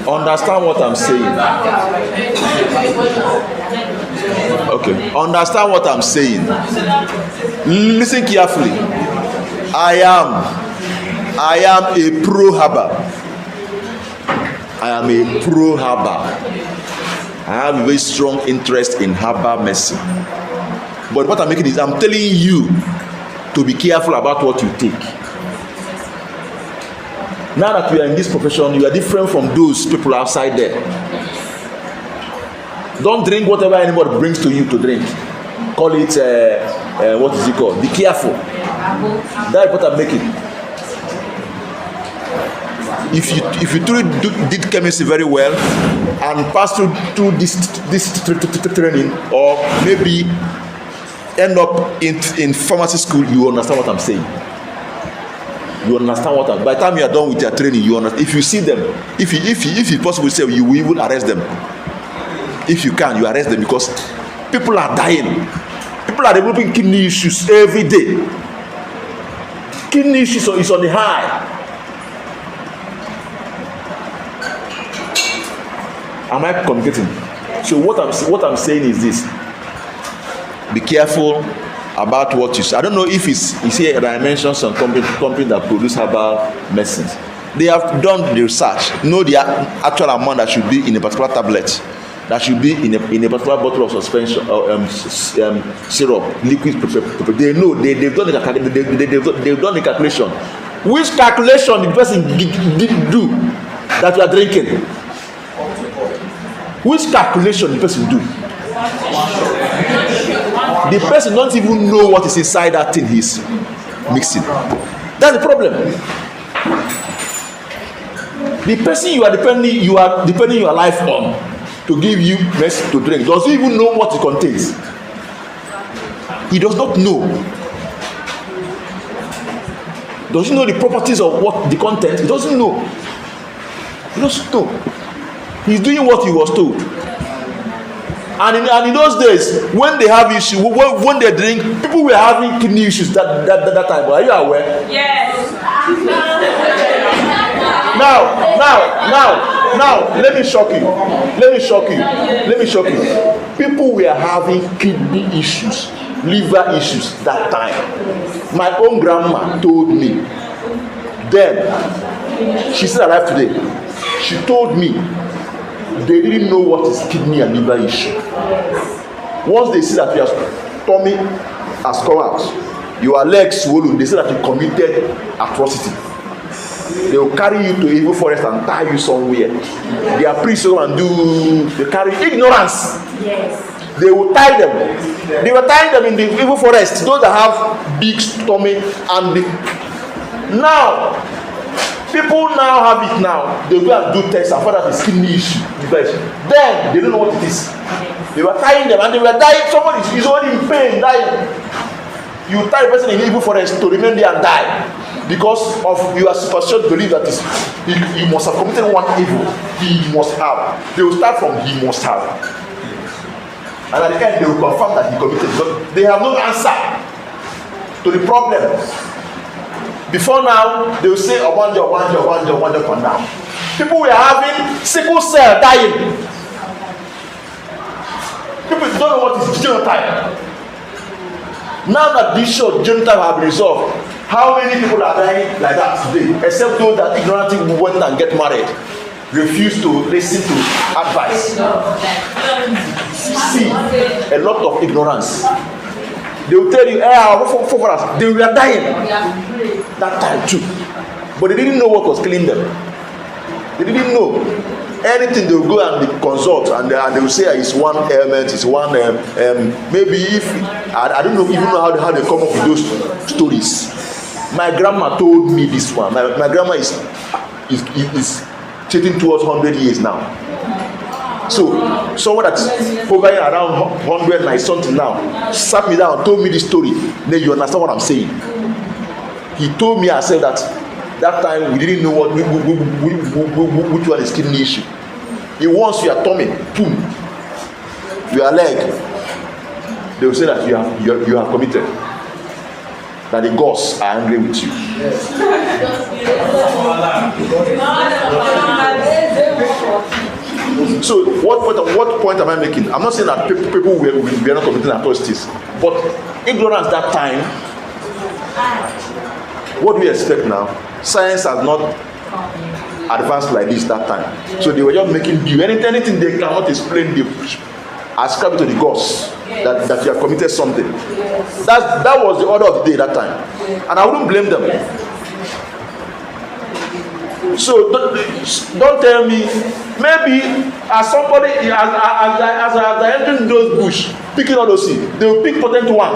Understand what I'm saying. Okay. Understand what I'm saying. Listen carefully. I am a pro herbal. I am a pro herbal. I have a very strong interest in herbal medicine. But what I'm making is I'm telling you to be careful about what you take. Now that you are in this profession, you are different from those people outside there. Don't drink whatever anybody brings to you to drink. Call it what is it called? Be careful. That's what I'm making. If you truly did chemistry very well and pass through this training, or maybe end up in pharmacy school, you understand what I'm saying. You understand what I'm. By the time you are done with your training, you understand. If you see them, if it's possible, say you will even arrest them. If you can, you arrest them, because people are dying. People are developing kidney issues every day. Kidney issues is on the high. Am I communicating? So what I'm saying is this: be careful about what you say. I don't know if it's here that I mentioned some company that produce herbal medicines. They have done the research, know the actual amount that should be in a particular tablet, that should be in a particular bottle of suspension syrup, liquid. They know they've done the calculation. Which calculation did the person did do that you are drinking? Which calculation did the person do? The person don't even know what is inside that thing he's mixing. That's the problem. The person you are depending your life on to give you medicine to drink doesn't even know what it contains. He does not know. Doesn't know the properties of what the content. He doesn't know. He doesn't know. He's doing what he was told. And in those days, when they have issues, when they drink, people were having kidney issues that time. Are you aware? Yes. Now, let me shock you. People were having kidney issues, liver issues that time. My own grandma told me. Then, she's still alive today. She told me they didn't know what is kidney and liver issue. Once they see that your tummy has come out, your legs swollen, they say that you committed atrocity. They will carry you to evil forest and tie you somewhere. They are priests and they carry ignorance. Yes. They will tie them. They were tying them in the evil forest. Those that have big stomach and now people now have it now. They go and do tests and find out it's kidney issue. Then they don't know what it is. They were tying them and they were dying. Somebody is already in pain, dying. You tie a person in evil forest to remain there and die because of your superstition belief that he must have committed one evil. He must have. They will start from he must have. And at the end they will confirm that he committed, but they have no answer to the problem. Before now, they will say, one day now. People were having sickle cell dying. People don't know what is genotype. Now that this show genotype have been resolved, how many people are dying like that today? Except those that ignorantly went and get married, refuse to listen to advice. See, a lot of ignorance. They will tell you, they were dying that time too. But they didn't know what was killing them. They didn't know. Anything they will go and they consult and they will say it's one ailment, it's one maybe if I don't know even know how they come up with those stories. My grandma told me this one. My grandma is taking towards 100 years now. So someone that's hovering around 100 like something now sat me down, told me this story. Then you understand what I'm saying. He told me herself that time we didn't know what which one is kidney issue. He wants your tummy, boom, your leg. They will say that you have committed. That the gods are angry with you. So what point am I making? I'm not saying that people were not committing atrocities, but ignorance that time. What do we expect now? Science has advanced like this that time. So they were just making do. Anything they cannot explain, they ascribe it to the gods that you have committed something. That was the order of the day that time, and I wouldn't blame them. So don't tell me, maybe as somebody as I entering those bush picking all those things, they will pick potent one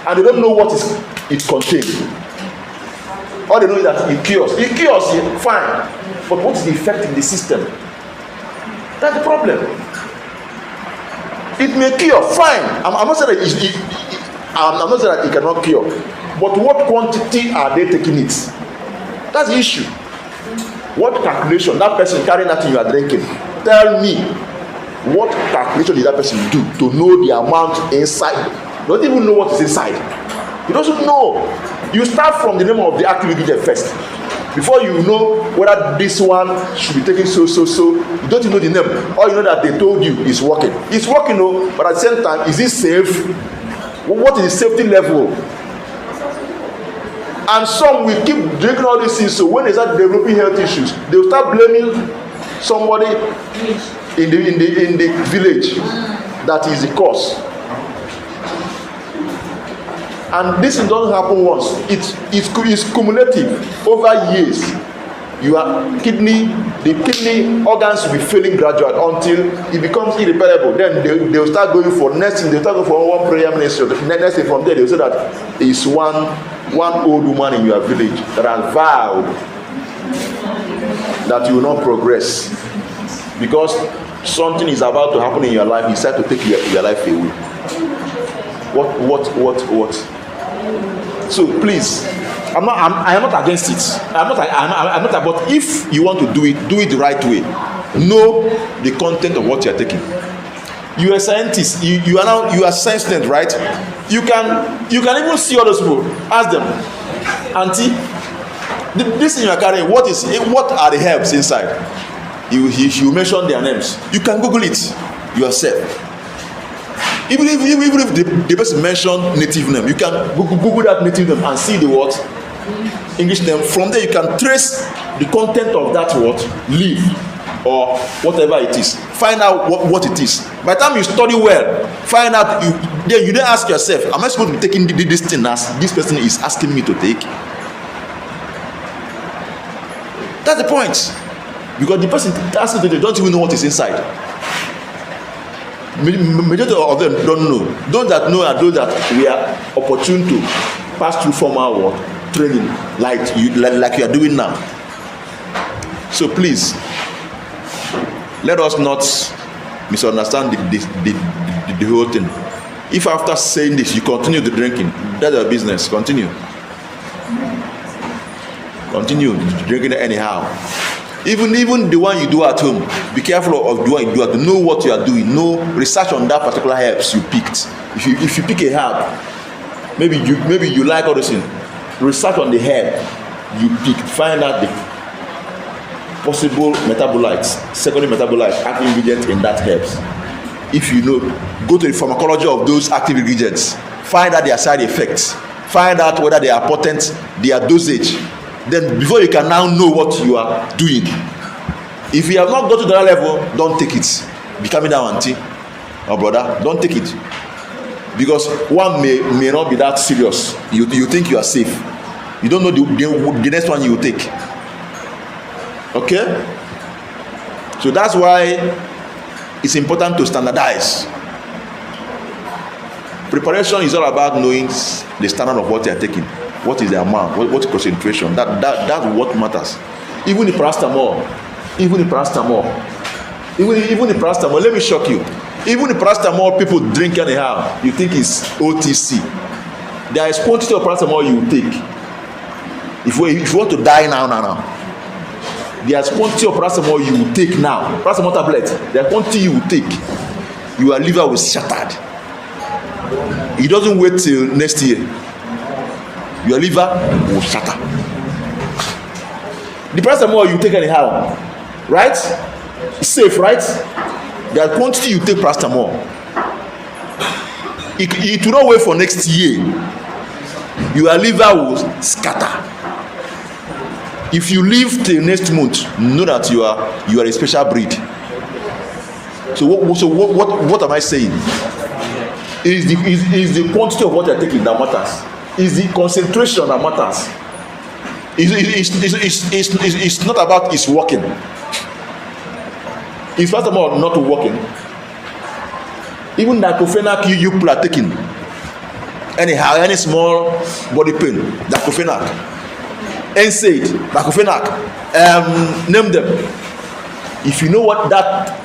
and they don't know what it contains. All they know is that it cures. It cures, fine, but what is the effect in the system? That's the problem. It may cure, fine. I'm not saying that I'm not saying that it cannot cure, but what quantity are they taking it? That's the issue. What calculation that person carrying that thing you are drinking? Tell me, what calculation did that person do to know the amount inside? You don't even know what is inside. You don't know. You start from the name of the active ingredient first. Before you know whether this one should be taken so. You don't even know the name. All you know that they told you is working. It's working, no, but at the same time, is it safe? What is the safety level? And some will keep drinking all these things, so when they start developing health issues, they will start blaming somebody in the village that is the cause. And this doesn't happen once. It's cumulative over years. The kidney organs will be failing gradually until it becomes irreparable. Then they will start going for next thing. They will start going for one prayer ministry. Next thing from there, they will say that it's one old woman in your village that has vowed that you will not progress because something is about to happen in your life. You decide to take your life away. What? So please, I am not against it. I'm not. But if you want to do it the right way. Know the content of what you are taking. You are a scientist. You are a science student, right? You can even see all those people. Ask them, auntie, this thing you are carrying, what are the herbs inside? You mention their names. You can Google it yourself. Even if the person mention native name, you can Google that native name and see the what English name. From there, you can trace the content of that leaf or whatever it is. Find out what it is. By the time you study well, find out. You then ask yourself, am I supposed to be taking this thing as this person is asking me to take? That's the point. Because the person asking to take don't even know what is inside. Majority of them don't know. Those that know are those that we are opportune to pass through formal training like you are doing now. So please, let us not misunderstand the whole thing. If after saying this you continue the drinking, that's your business. Continue drinking anyhow. Even the one you do at home, be careful of the one you do at home. Know what you are doing. Know, research on that particular herbs you picked. If you pick a herb, maybe you like all those things. Research on the herb you picked. Find out the possible metabolites, secondary metabolites, active ingredients in that herbs. If you know, go to the pharmacology of those active ingredients. Find out their side effects. Find out whether they are potent, their dosage. Then before you can now know what you are doing. If you have not got to that level, don't take it. Be coming down, auntie or brother, don't take it. Because one may not be that serious. You think you are safe. You don't know the next one you will take. Okay? So that's why it's important to standardize. Preparation is all about knowing the standard of what you are taking. What is the amount? What concentration? That's what matters. Even the paracetamol. Let me shock you. Even the paracetamol people drink anyhow, you think it's OTC. There is quantity of paracetamol you take. If you want to die now. There's quantity of paracetamol you will take now. Paracetamol tablet. There's quantity you will take. Your liver will shattered. It doesn't wait till next year. Your liver will shatter. The paracetamol you take anyhow, right? It's safe, right? The quantity you take paracetamol, it will not wait for next year. Your liver will scatter. If you live till next month, know that you are a special breed. So what am I saying? Is the quantity of what you're taking that matters. Is the concentration that matters. It's not about it's working. It's first of all not working. Even diclofenac you people are taking, anyhow, any small body pain, diclofenac, NSAID, diclofenac, name them. If you know what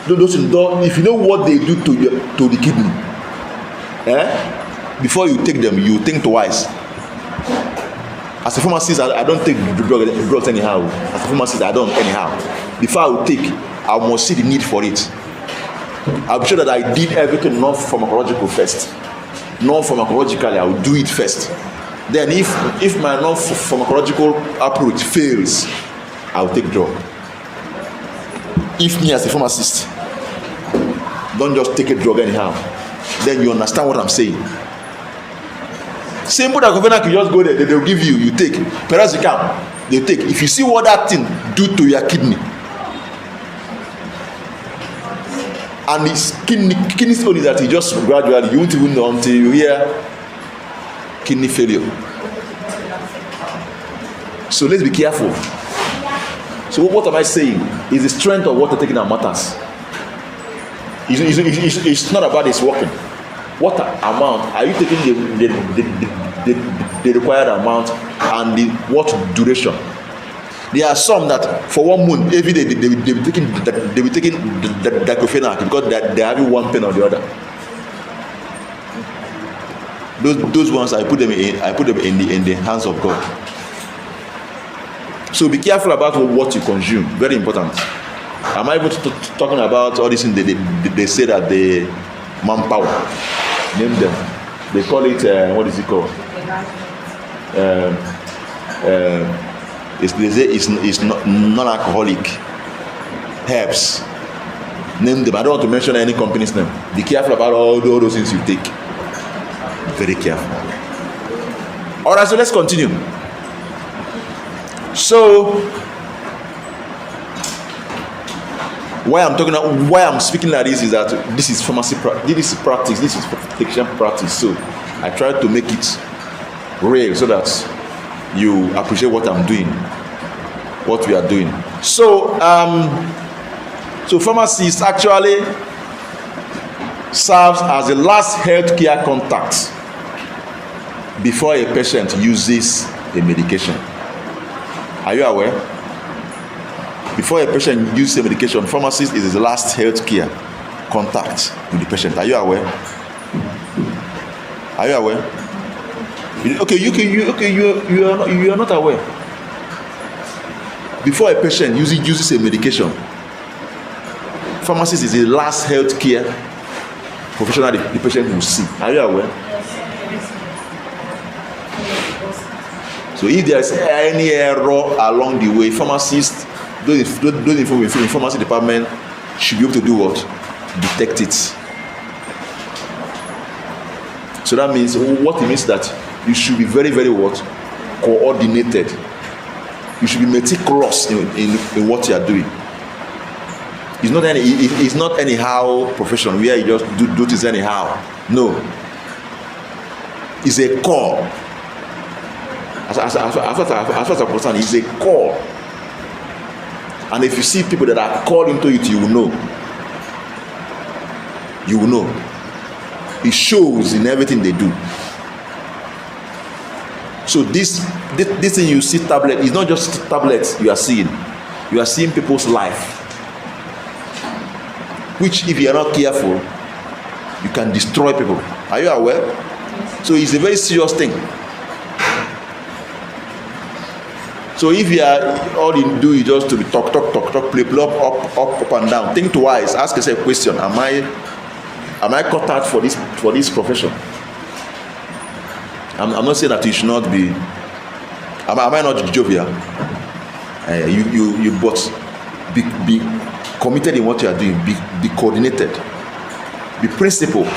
those do, if you know what they do to the kidney, before you take them, you think twice. As a pharmacist, I don't take drugs anyhow. As a pharmacist, I don't anyhow. Before I will take, I must see the need for it. I'll be sure that I did everything non-pharmacological first. Non-pharmacologically, I will do it first. Then if my non-pharmacological approach fails, I will take drug. If me as a pharmacist, don't just take a drug anyhow. Then you understand what I'm saying. Simple diclofenac, you just go there, they'll give you, you take. Perazicam, they take. If you see what that thing do to your kidney, and his kidney stone is that he just gradually, you won't even know until you hear kidney failure. So let's be careful. So what am I saying? Is the strength of what you're taking that matters. It's not about it's working. What amount are you taking the required amount and what duration? There are some that for 1 month every day they be taking the diclofenac because they have one pain or the other. Those ones I put them in the hands of God. So be careful about what you consume. Very important. Am I even talking about all this thing? They say that the manpower, name them. They call it what is it called? They say it's not non-alcoholic herbs. Name them. I don't want to mention any company's name. Be careful about all those things you take. Very careful. All right, so let's continue. So why I'm speaking like this is that this is pharmacy this is practice, this is protection practice. So I try to make it real so that you appreciate what I'm doing, what we are doing. So so pharmacist actually serves as the last healthcare contact before a patient uses a medication. Are you aware? Before a patient uses a medication, pharmacist is the last healthcare contact with the patient. Are you aware? Are you aware? Okay, you are not aware. Before a patient uses a medication, pharmacist is the last healthcare professional the patient will see. Are you aware? So if there is any error along the way, pharmacists, those in pharmacy department should be able to do what? Detect it. So that means what it means that you should be very, very what? Coordinated. You should be meticulous in what you are doing. It's not anyhow profession where you just do this anyhow. No. It's a call. As far as I'm concerned, it's a call. And if you see people that are called into it, you will know. You will know. It shows in everything they do. So this thing you see tablet is not just tablets you are seeing. You are seeing people's life. Which if you are not careful, you can destroy people. Are you aware? So it's a very serious thing. So if you are all you do is just to be talk, play up and down, think twice, ask yourself a question: Am I cut out for this profession? I'm not saying that you should not be. Am I not jovial? You but be committed in what you are doing. Be coordinated. Be principled.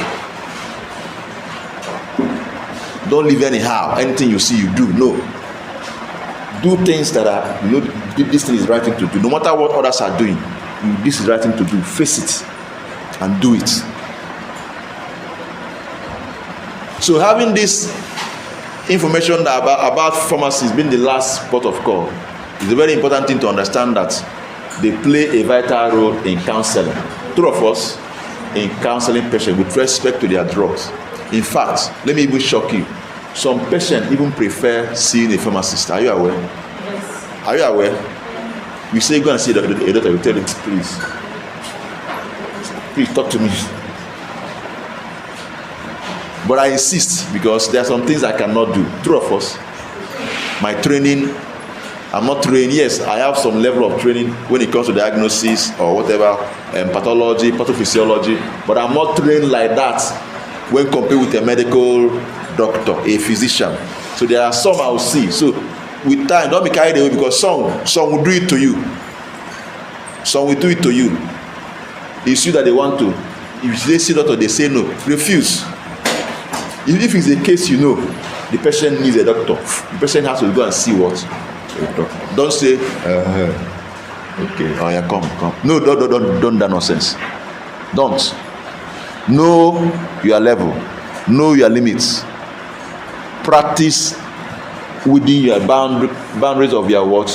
Don't live anyhow. Anything you see, you do. No. Do things that are, this thing is the right thing to do. No matter what others are doing, this is the right thing to do. Face it and do it. So having this information about pharmacists being the last port of call is a very important thing to understand, that they play a vital role in counseling. Two of us in counseling patients with respect to their drugs. In fact, let me even shock you. Some patients even prefer seeing a pharmacist. Are you aware? Yes. Are you aware? You say go and see a doctor, you tell them, please talk to me. But I insist, because there are some things I cannot do. Two of us, my training, I'm not trained. Yes, I have some level of training when it comes to diagnosis or whatever, pathology, pathophysiology, but I'm not trained like that when compared with a medical doctor, a physician. So there are some I will see. So with time, don't be carried away, because some will do it to you. Some will do it to you. It's you that they want to. If they see doctor, they say no. Refuse. If it's a case you know, the patient needs a doctor, the patient has to go and see what? A doctor. Don't say, okay, oh yeah, come. No, don't that nonsense. Don't. Know your level. Know your limits. Practice within your boundaries of your what?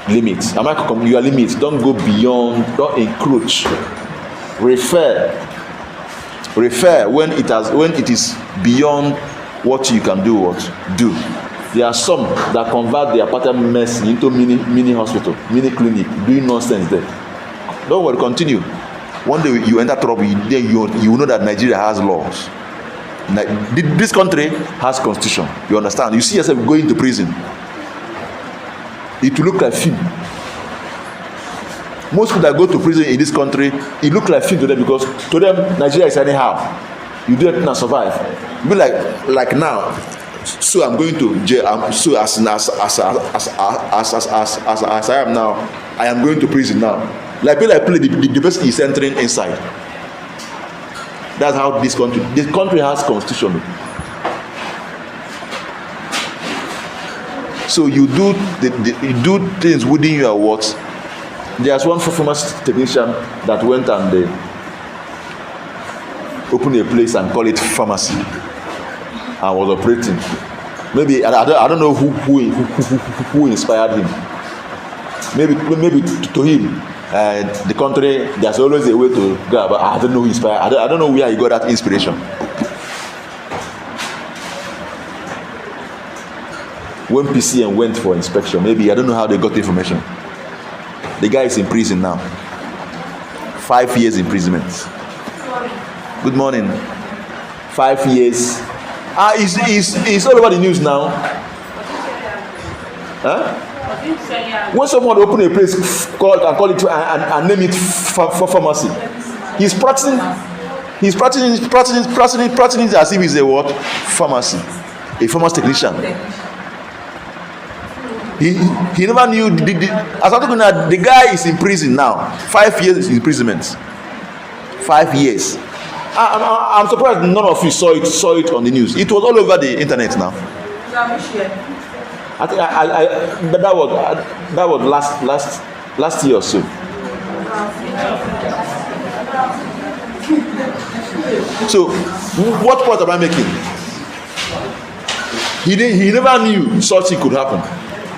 Limits. Your limits. Don't go beyond. Don't encroach. Refer when it is beyond what you can do. There are some that convert their apartment mess into mini hospital, mini clinic, doing nonsense there. Don't worry, continue. One day you enter trouble, then you know that Nigeria has laws. This country has constitution. You understand? You see yourself going to prison. It will look like film. Most people that go to prison in this country, it look like film to them, because to them Nigeria is anyhow. You do it and survive. You be like now. So I'm going to jail. So as I am now, I am going to prison now. Like the person is entering inside. That's how this country has constitution. So you do things within your words. There's one pharmacist technician that went and they opened a place and called it pharmacy, and was operating. Maybe I don't know who inspired him. Maybe to him, the country, there's always a way to go. But I don't know who inspired. I don't know where he got that inspiration. When PCM went for inspection, maybe I don't know how they got the information. The guy is in prison now. 5 years imprisonment. Good morning. 5 years. It's all over the news now. Huh? When someone open a place call it and name it for pharmacy, he's practicing as if he's a what? Pharmacy. A pharmacy technician. He never knew. As I'm talking about, the guy is in prison now. 5 years imprisonment. 5 years. I'm surprised none of you saw it on the news. It was all over the internet now. I think that was last year or so. So what point am I making? He never knew such thing could happen.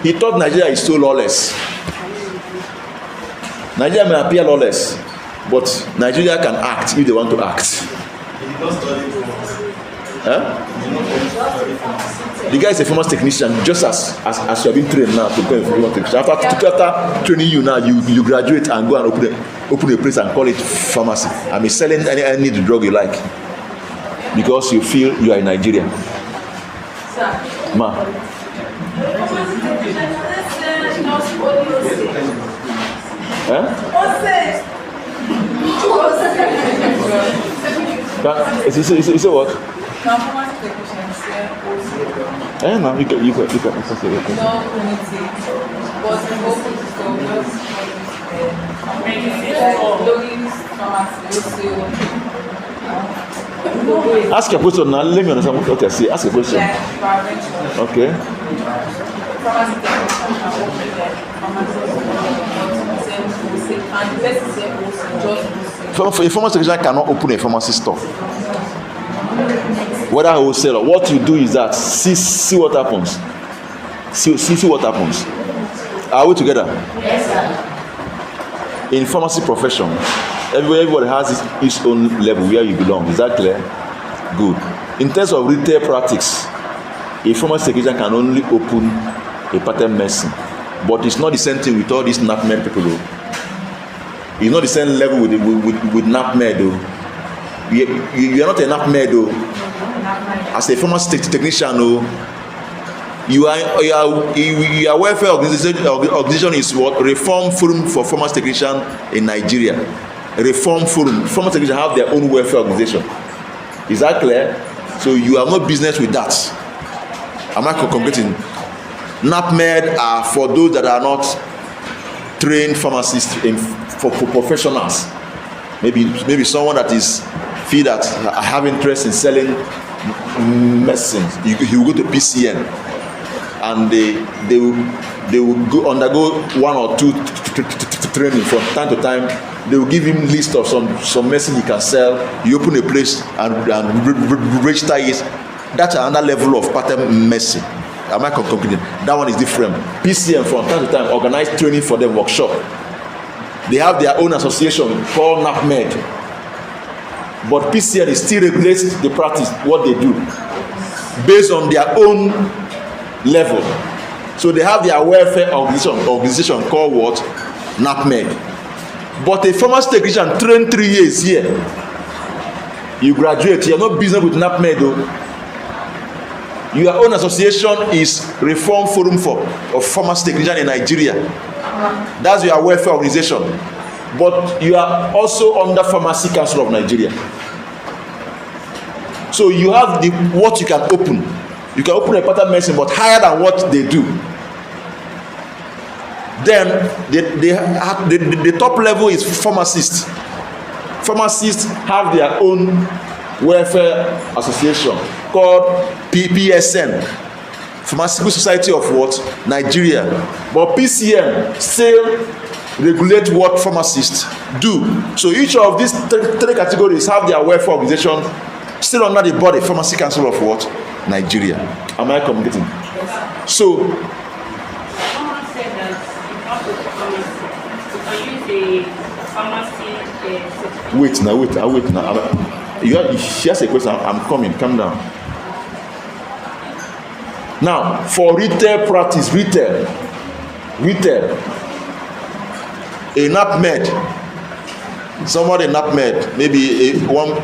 He thought Nigeria is so lawless. Nigeria may appear lawless, but Nigeria can act if they want to act. Huh? The guy is a famous technician, just as you have been trained now to become a famous technician. After training you now, you graduate and go and open a place and call it pharmacy. I mean, selling any drug you like, because you feel you are in Nigeria. Ma. Huh? Is it what? No, you can say it. No unity, but we hope to Ask your question now. Let me understand what I say. Ask a question. Okay. pharmacy technician can open like pharmacy and the person say just A pharmacy technician cannot open a pharmacy store. Whether wholesaler, what you do is that see what happens. See what happens. Are we together? Yes, sir. In pharmacy profession, everybody has his own level where you belong. Is that clear? Good. In terms of retail practice, a pharmacy technician can only open a patent medicine, but it's not the same thing with all these NAPMED people. Though. It's not the same level with NAPMED. Though. You are not a NAPMED. Though. As a pharmacy technician, your welfare organization is what? Reform Forum for Pharmacy Technician in Nigeria. Reform Forum. Pharmacy technicians have their own welfare organization. Is that clear? So you have no business with that. Am I completing? NAPMED are for those that are not trained pharmacists for professionals. Maybe someone that is feel that I have interest in selling medicines. He will go to PCN and they will go undergo one or two training from time to time. They will give him list of some medicine he can sell. You open a place and register it. That's another level of patent medicine. Am I concluding? That one is different. PCM from time to time organize training for them, workshop. They have their own association called NAPMED. But PCN still regulates the practice, what they do, based on their own level. So they have their welfare organization called what? NAPMED. But a pharmacy technician trained 3 years here, you graduate, you have no business with NAPMED though. Your own association is Reform Forum for Pharmacy Technician in Nigeria. That's your welfare organization. But you are also under Pharmacy Council of Nigeria. So you have what you can open. You can open a patent medicine, but higher than what they do. Then the top level is pharmacists. Pharmacists have their own welfare association called PPSN, Pharmaceutical Society of what? Nigeria. But PCM still regulate what pharmacists do. So each of these three categories have their welfare organization still under the body Pharmacy Council of what? Nigeria. Am I communicating? Yes, so someone said that you can use a pharmacy wait now. She has a question. I'm coming. Calm down. Now, for retail practice, retail, a NAPMED, somebody NAPMED, maybe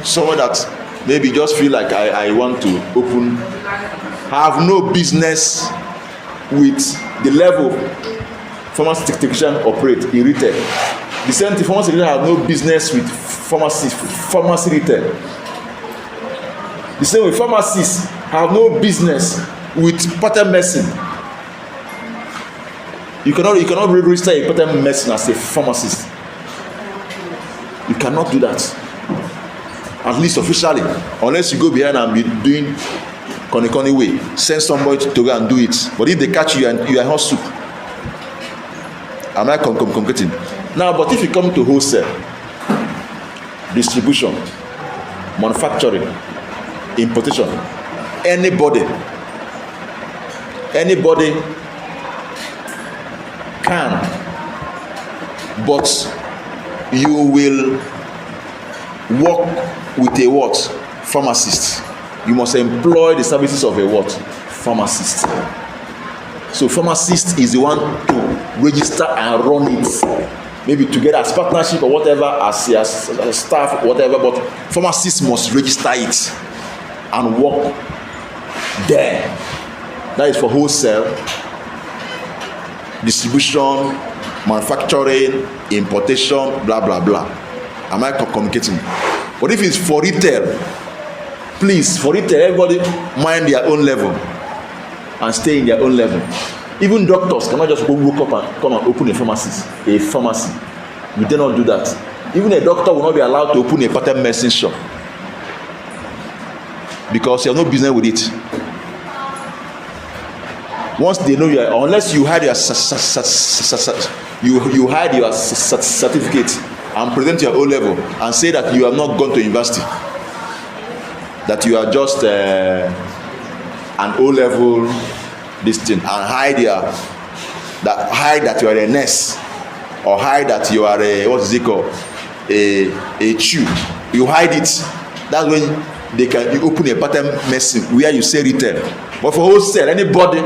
someone that maybe just feel like I want to open, have no business with the level pharmacy technician operate in retail. The same thing, pharmacy technician have no business with pharmacy retail. The same way, pharmacists have no business with patent medicine. You cannot register a patent medicine as a pharmacist. You cannot do that, at least officially, unless you go behind and be doing corny way. Send somebody to go and do it. But if they catch you and you are hot soup, am I communicating? Now, but if you come to wholesale, distribution, manufacturing, importation, anybody can, but you will work with a what? Pharmacist. You must employ the services of a what? Pharmacist. So pharmacist is the one to register and run it, maybe together as partnership or whatever, as staff, whatever, but pharmacist must register it and work there. That is for wholesale, distribution, manufacturing, importation, blah blah blah. Am I communicating? But if it's for retail, please, for retail, everybody mind their own level and stay in their own level. Even doctors cannot just wake up and come and open a pharmacy. We dare not do that. Even a doctor will not be allowed to open a patent medicine shop because you have no business with it. Once they know you are, unless you hide your you hide your certificate and present your O level and say that you have not gone to university, that you are just an O level this thing, and hide that you are a nurse, or hide that you are a, what is it called, a chew. You hide it. That's when you open a pattern medicine where you say retail. But for wholesale, anybody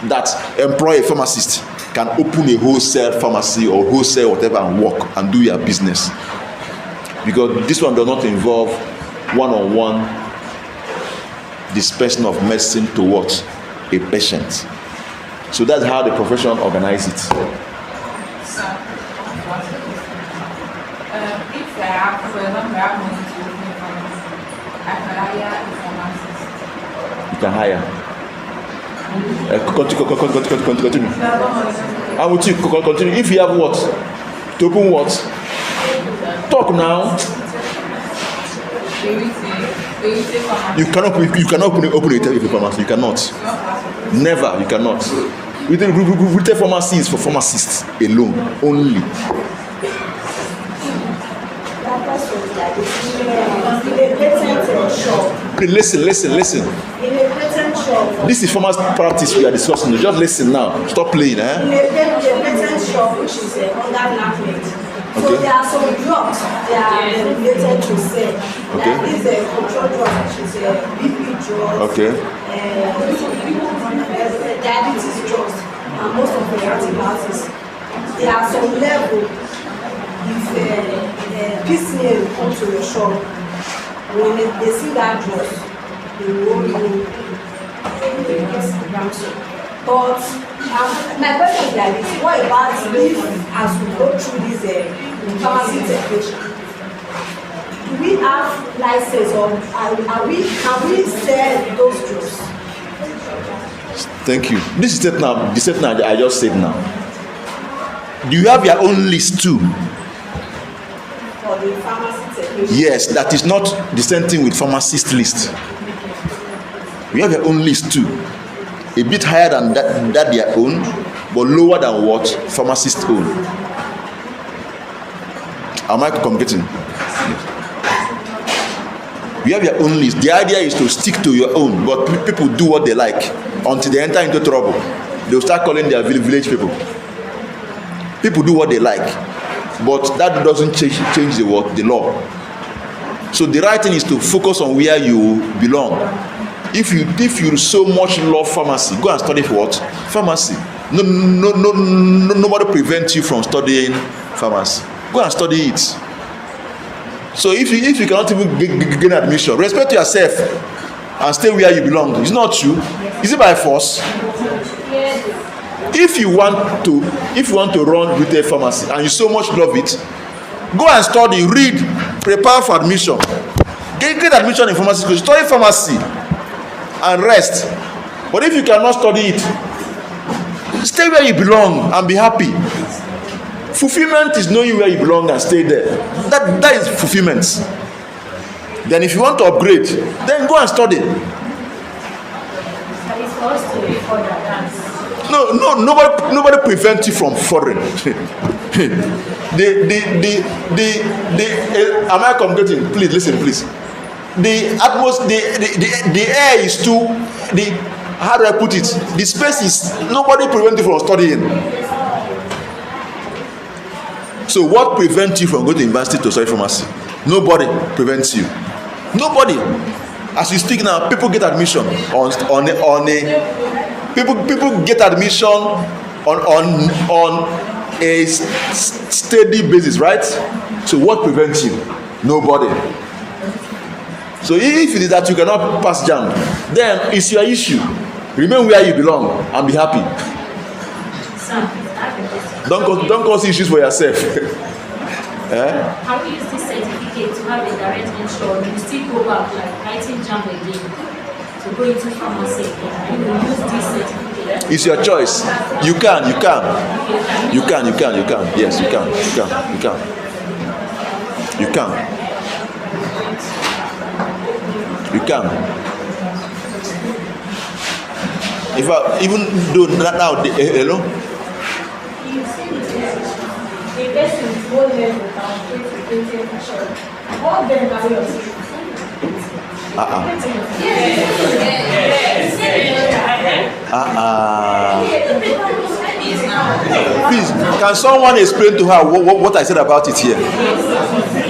that employ a pharmacist can open a wholesale pharmacy or wholesale whatever and work and do your business, because this one does not involve one-on-one dispensing of medicine towards a patient. So that's how the profession organize it. So, if I have, for example, I have money to open a pharmacy, I can hire a pharmacist. You can hire. Continue. I will continue. If you have what? To open what? Talk now. You cannot open a pharmacy. You cannot. Never. You cannot. Retail pharmacy is for pharmacists alone only. Please listen. This is pharmacy practice we are discussing. Just listen now. Stop playing. In a patent shop, which is under NAFLET. So there are some drugs that are related to sell. Okay. There is a control drug, which is a BP drug. Okay. Diabetes drugs, and most of the antibiotics. There are some level. If piecemeal come to your shop, when they see that drug, they will But my question is like this: what about if, as we go through this pharmacy technician, do we have license, or can we sell those drugs? Thank you. This is the statement I just said now. Do you have your own list too? For the pharmacy technician? Yes, that is not the same thing with pharmacist list. You have your own list too. A bit higher than that their own, but lower than what pharmacists own. Am I communicating? You have your own list. The idea is to stick to your own, but people do what they like until they enter into trouble. They'll start calling their village people. People do what they like, but that doesn't change the law. So the right thing is to focus on where you belong. If you so much love pharmacy, go and study for what? Pharmacy. Nobody prevents you from studying pharmacy. Go and study it. So if you cannot even gain admission, respect yourself and stay where you belong. It's not true. Is it by force? If you want to run retail pharmacy and you so much love it, go and study, read, prepare for admission. Get admission in pharmacy school, study pharmacy and rest. But if you cannot study it, stay where you belong and be happy. Fulfillment is knowing where you belong and stay there. That is fulfillment. Then if you want to upgrade, then go and study. No, nobody prevents you from foreign. Am I communicating? Please listen, please. The atmosphere, the air is too, how do I put it? The space is, nobody prevents you from studying. So what prevents you from going to university to study pharmacy? Nobody prevents you. Nobody. As you speak now, people get admission people get admission on a steady basis, right? So what prevents you? Nobody. So if it is that you cannot pass JAMB, then it's your issue. Remain where you belong and be happy. Don't cause issues for yourself. Can we use this certificate to have a direct entry, or you still go back like writing JAMB again to go into pharmacy again? And you use this certificate. It's your choice. You can. Yes, you can. In fact, even though now hello. The person is one level down, all them are yours. Please, can someone explain to her what I said about it here?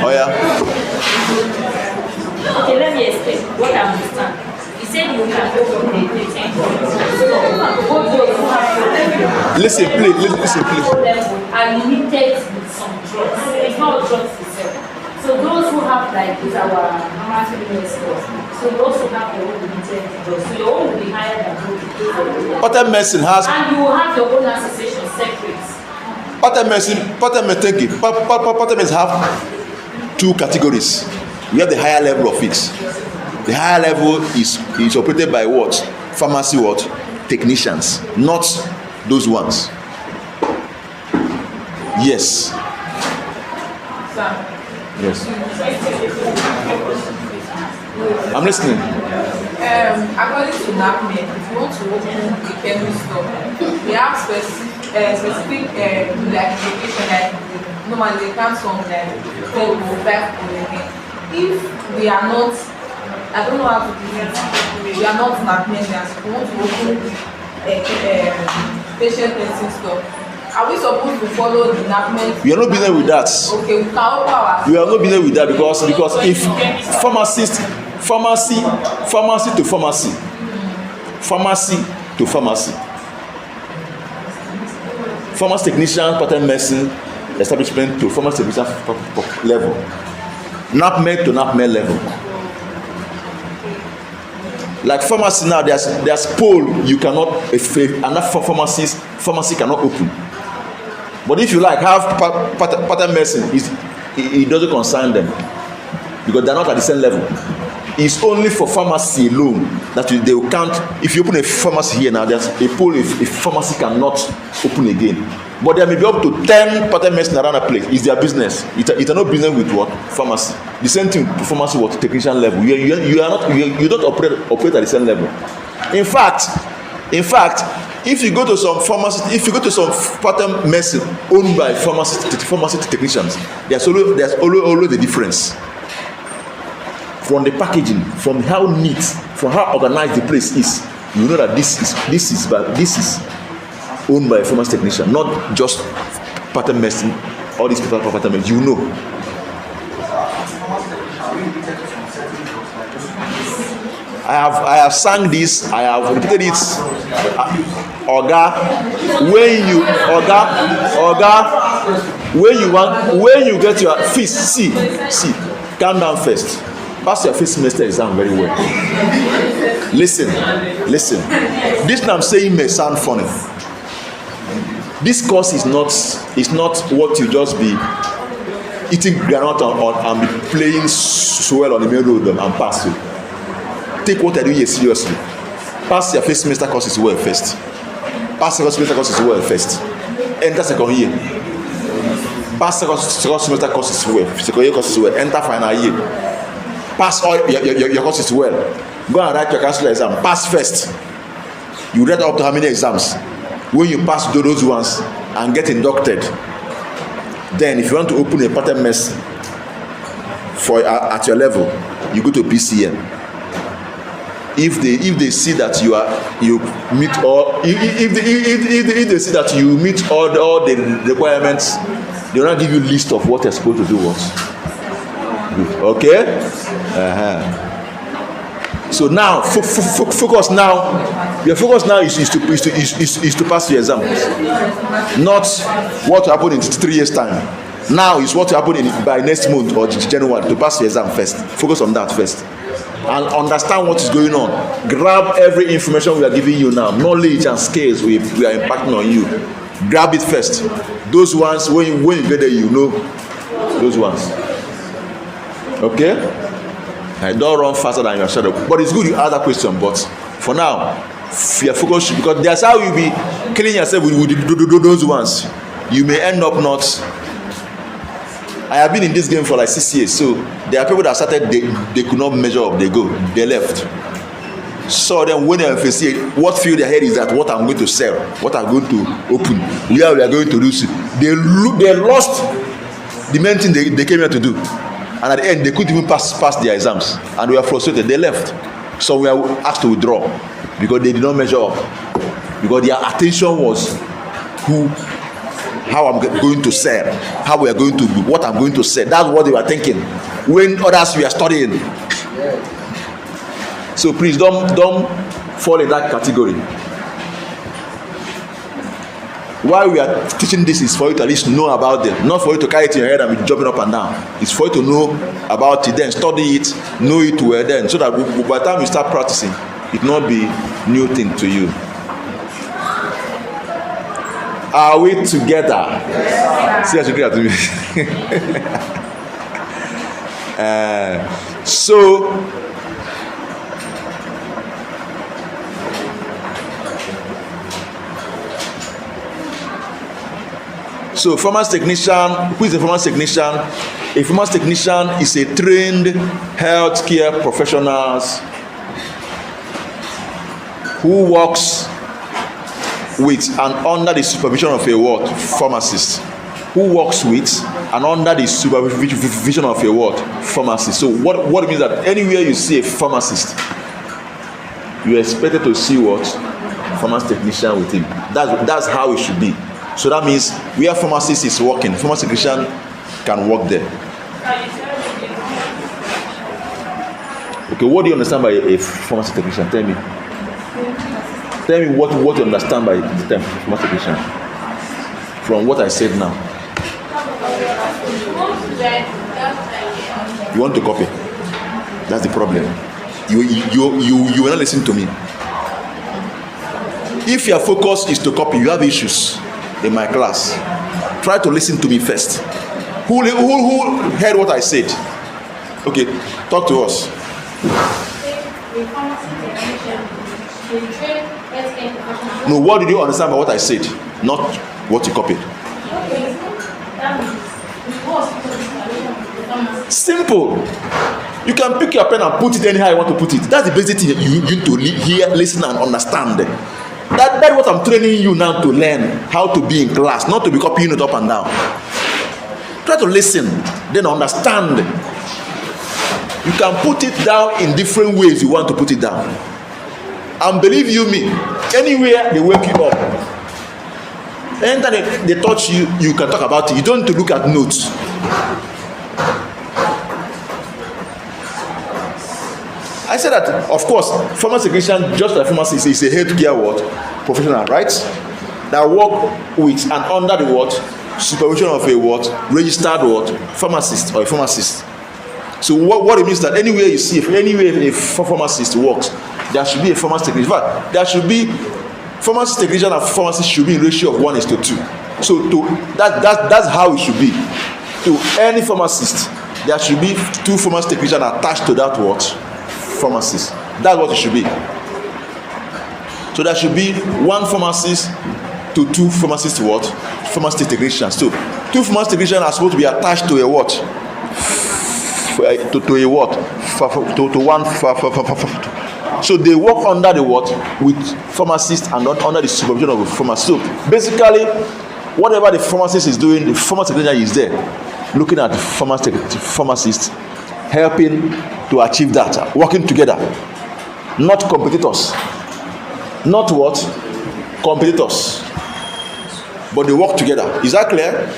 Oh yeah. Okay, let me explain what I understand. He said you can go from the 10 Listen, please. Are limited with some drugs. It's not drugs itself. So those who have like with our pharmaceutical stores, so you also have your own limited drugs. So your own will be higher than those. Pattern medicine has. And you will have your own association separate. Pattern medicine have two categories. We have the higher level of it. The higher level is operated by what? Pharmacy what? Technicians, not those ones. Yes. Yes. I'm listening. According to NAPME, if you want to open a chemist store, we have specific like location, like normally they come from like 4 or 5 again. If we are not, I don't know how to do it, we are not NAPME, we want to open a patient nursing store. Are we supposed to follow the NAPME? We are not busy with that. Okay, we can open our. We are not busy with that because if pharmacy to pharmacy, pharmacy technician, pattern medicine establishment to pharmacy technician level, NAPME to NAPME level. Like pharmacy now, there's pole you cannot, enough pharmacy cannot open. But if you like have pattern medicine, it doesn't concern them because they're not at the same level. It's only for pharmacy alone that they will count. If you open a pharmacy here now, there's a pole if pharmacy cannot open again. But there may be up to 10 pattern medicine around a place. It's their business. It's no business with what? Pharmacy. The same thing to pharmacy what? Technician level. You don't operate at the same level. In fact, if you go to some pattern medicine owned by pharmacy technicians, there's always the difference. From the packaging, from how neat, from how organized the place is, you know that this is owned by a pharmacy technician, not just pattern medicine. All these people are pattern medicine, you know. I have sang this, I have repeated it. Oga, when you get your fees, see, calm down first. Pass your first semester exam very well. Listen. This thing I'm saying may sound funny. This course is not what you just be eating groundnut and be playing swell on the main road and pass you. Take what I do here seriously. Pass your first semester courses well first. Pass second semester courses well first. Enter second year. Pass second semester courses well. Second year courses well. Enter final year. Pass all your courses well. Go and write your counselor exam. Pass first. You read up to how many exams? When you pass those ones and get inducted, then if you want to open a pattern medicine at your level, you go to PCN. If they see that you meet all, if they see that you meet all the requirements, they will not give you a list of what you're supposed to do. Okay? So now focus now. Your focus now is to pass your exam, not what will happen in 3 years time. Now is what will happen by next month or January to pass your exam first. Focus on that first and understand what is going on. Grab every information we are giving you now, knowledge and skills we are impacting on you. Grab it first. Those ones when you get there, you know those ones. Okay? I don't run faster than your shadow. But it's good you ask that question. But for now, your focus should, because that's how you'll be killing yourself with those ones. You may end up not. I have been in this game for like 6 years. So there are people that started, they could not measure up, they left. So then when they say what fill their head is that what I'm going to sell, what I'm going to open, where we are going to do, they lost the main thing they came here to do. And at the end, they couldn't even pass their exams. And they were frustrated. They left. So we were asked to withdraw because they did not measure up. Because their attention was how I'm going to sell, how we are going to do, what I'm going to sell. That's what they were thinking when others were studying. So please don't fall in that category. Why we are teaching this is for you to at least know about them, not for you to carry it in your head and be jumping up and down. It's for you to know about it, then study it, know it well, then so that by the time you start practicing, it will not be new thing to you. Are we together? Yes. See, you to me. So pharmacy technician, who is a pharmacy technician? A pharmacy technician is a trained healthcare professional who works with and under the supervision of a what? Pharmacist. Who works with and under the supervision of a what? Pharmacist. So what it means that anywhere you see a pharmacist, you are expected to see what? Pharmacy technician with him. That's how it should be. So that means where pharmacist is working, pharmacy technician can work there. Okay, what do you understand by a pharmacy technician? Tell me. Tell me what you understand by the term pharmacy technician from what I said now. You want to copy? That's the problem. You will not listen to me. If your focus is to copy, you have issues. In my class, try to listen to me first. Who heard what I said? Okay, talk to us. No, what did you understand by what I said? Not what you copied. Simple. You can pick your pen and put it anyhow you want to put it. That's the basic thing you need to hear, listen, and understand. That's what I'm training you now to learn how to be in class, not to be copying it up and down. Try to listen, then understand. You can put it down in different ways you want to put it down. And believe you me, anywhere they wake you up, anytime they touch you, you can talk about it. You don't need to look at notes. I said that, of course, pharmacy technician, just like pharmacist, is a healthcare professional, right? That work with and under the supervision of a registered pharmacist or a pharmacist. So what it means that anywhere you see, if anywhere a pharmacist works, there should be a pharmacy technician. In fact, there should be pharmacy technician and pharmacist should be in ratio of 1:2. So that's how it should be. To any pharmacist, there should be 2 pharmacy technicians attached to that pharmacist. That's what it should be. So there should be 1 pharmacist to 2 pharmacist pharmacy technicians. So 2 pharmacy technicians are supposed to be attached to a to one. So they work under the with pharmacist and not under the supervision of a pharmacist. So basically, whatever the pharmacist is doing, the pharmacy technician is there, looking at the pharmacist, helping to achieve that, working together, not competitors. Not competitors, but they work together. Is that clear?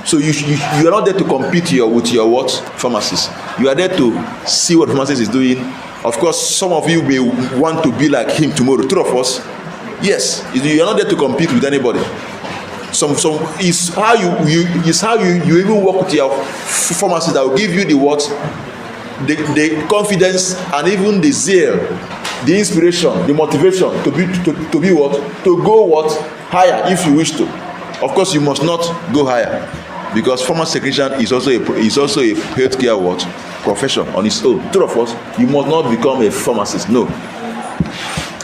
So you are not there to compete with your pharmacist. You are there to see what pharmacist is doing. Of course, some of you may want to be like him tomorrow. 2 of us, yes. You are not there to compete with anybody. Some is how you even work with your pharmacist that will give you the confidence and even the zeal, the inspiration, the motivation to go higher if you wish to. Of course, you must not go higher because pharmacy technician is also a healthcare profession on its own. 2 of us, you must not become a pharmacist. No,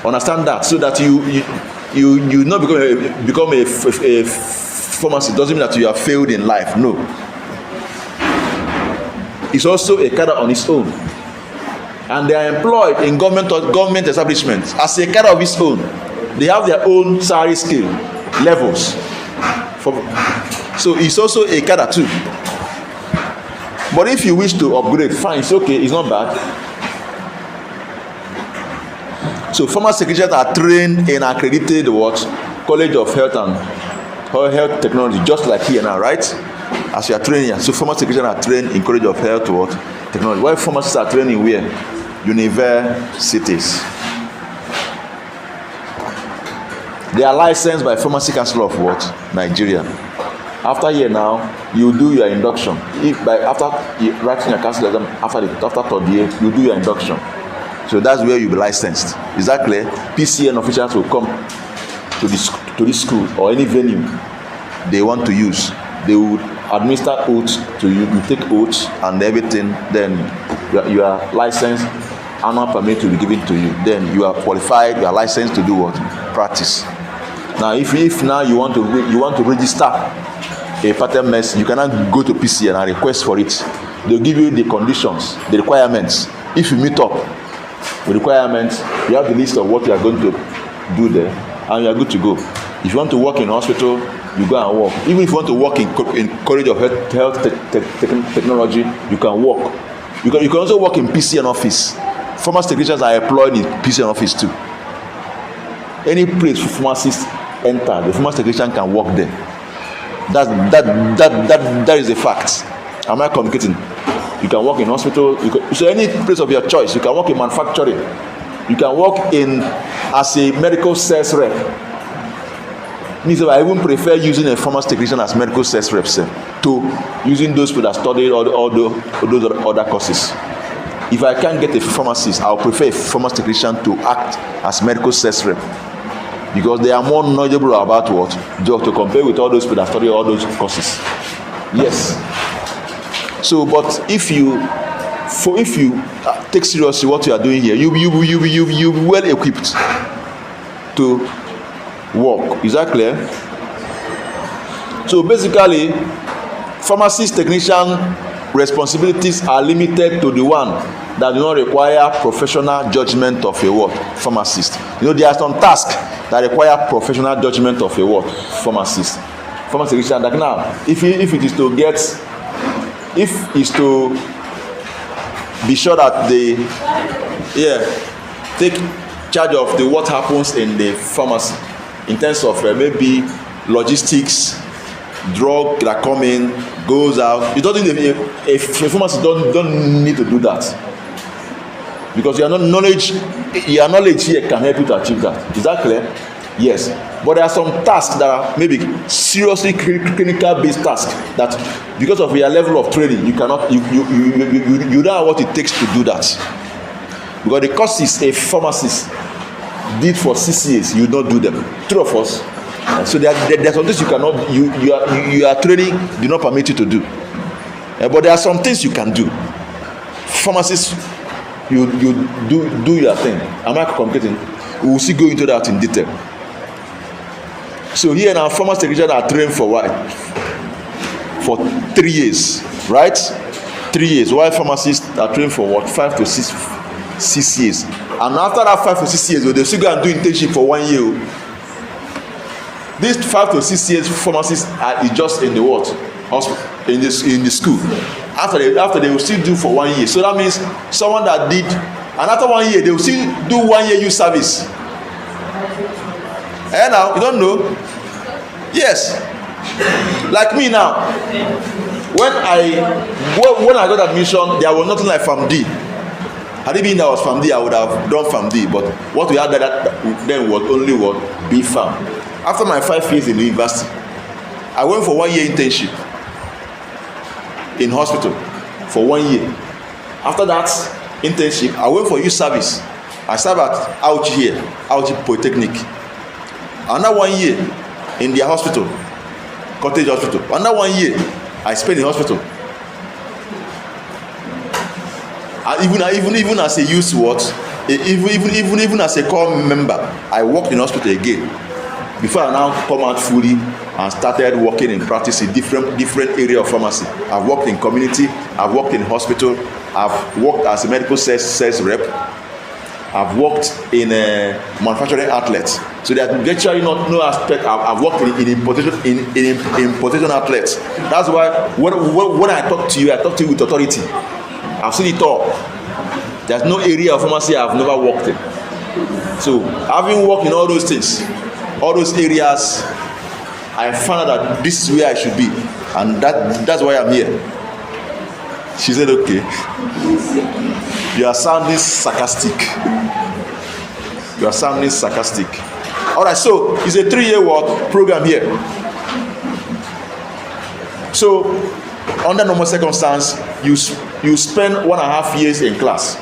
understand that, so that you not become a pharmacist doesn't mean that you have failed in life. No, it's also a cadre on its own. and they are employed in government establishments as a cadre of its own. They have their own salary scale levels. So it's also a cadre too. But if you wish to upgrade, fine, it's okay, it's not bad. So pharmacy technicians are trained in accredited what? College of Health and Health Technology, just like here now, right? As you are training here. So pharmacy technicians are trained in College of Health what? Technology. While pharmacists are trained in where? Universities. They are licensed by Pharmacy Council of what? Nigeria. After here now, you do your induction. After writing your council exam, after third year, you do your induction. So that's where you'll be licensed. Is that clear? PCN officials will come to this school or any venue they want to use. They would administer oaths to you. You take oaths and everything. Then you are licensed. Annual permit will be given to you. Then you are qualified. You are licensed to do what? Practice. Now, if now you want to register a patent medicine, you cannot go to PCN and request for it. They'll give you the conditions, the requirements. If you meet up with requirements, you have the list of what you are going to do there, and you are good to go. If you want to work in hospital, you go and work. Even if you want to work in College of Health Technology, you can work. You can also work in PCN office. Pharmacy technicians are employed in PCN office too. Any place for pharmacists enter, the pharmacy technician can work there. That is a fact. Am I communicating? You can work in hospital. So any place of your choice. You can work in manufacturing. You can work as a medical sales rep. Means I even prefer using a pharmacy technician as medical sales rep to using those people that studied all those other courses. If I can't get a pharmacist, I'll prefer a pharmacy technician to act as medical sales rep, because they are more knowledgeable about what job to compare with all those people that study all those courses. Yes. So, but if you take seriously what you are doing here, you'll be well equipped to work. Is that clear? So basically, pharmacist technician responsibilities are limited to the one that do not require professional judgment of a what? Pharmacist. There are some tasks that require professional judgment of a what? Pharmacist. Pharmacy technician. Like now, if it is to be sure that they take charge of what happens in the pharmacy in terms of maybe logistics, drug that come in, goes out. You don't think a pharmacist don't need to do that, because your knowledge here can help you to achieve that. Is that clear? Yes. But there are some tasks that are maybe seriously clinical based tasks that, because of your level of training, you cannot you don't have what it takes to do that. Because the courses a pharmacist did for 6 years, you don't do them. True of us. So there are some things you cannot, you are training do not permit you to do. But there are some things you can do. Pharmacists, you do your thing. Am I communicating? We will see go into that in detail. So here now, pharmacy technicians are trained for what? For 3 years, right? 3 years. While pharmacists are trained for what? 5 to 6 years. And after that 5 to 6 years, they still go and do internship for 1 year. These 5 to 6 years, pharmacists is just in the what? Hospital, in the school. After they will still do for 1 year. So that means someone that did, and after 1 year, they will still do 1 year youth service. Now you don't know. Yes. Like me now. When I got admission, there was nothing like PharmD. Had it been that was PharmD, I would have done PharmD. But what we had then was only what? B-Pharm. After my 5 years in the university, I went for 1 year internship in hospital for 1 year. After that internship, I went for youth service. I served at Auchi Polytechnic. Another 1 year in their hospital, Cottage Hospital. Another 1 year I spent in hospital. Even as a youth even as a core member, I worked in hospital again before I now come out fully and started working in practice in different area of pharmacy. I've worked in community, I've worked in hospital, I've worked as a medical sales rep. I've worked in a manufacturing outlet. So there's virtually no aspect. I've worked in importation outlets. That's why when I talk to you with authority. I've seen it all. There's no area of pharmacy I've never worked in. So having worked in all those things, all those areas, I found out that this is where I should be, and that's why I'm here. She said, okay. You are sounding sarcastic. You are sounding sarcastic. All right, so it's a 3-year work program here. So under normal circumstance, you spend 1.5 years in class.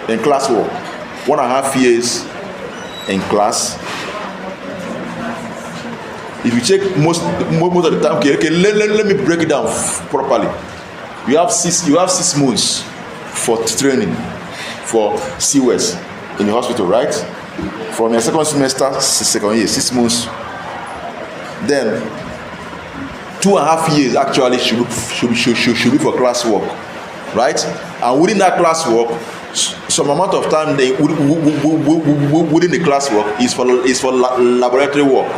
In class work. 1.5 years in class. If you check most of the time, okay, let me break it down properly. You have 6 months for training for CWES in the hospital, right? From your second semester, second year, 6 months. Then 2.5 years actually should be for class work, right? And within that class work, some amount of time within the class work is for laboratory work.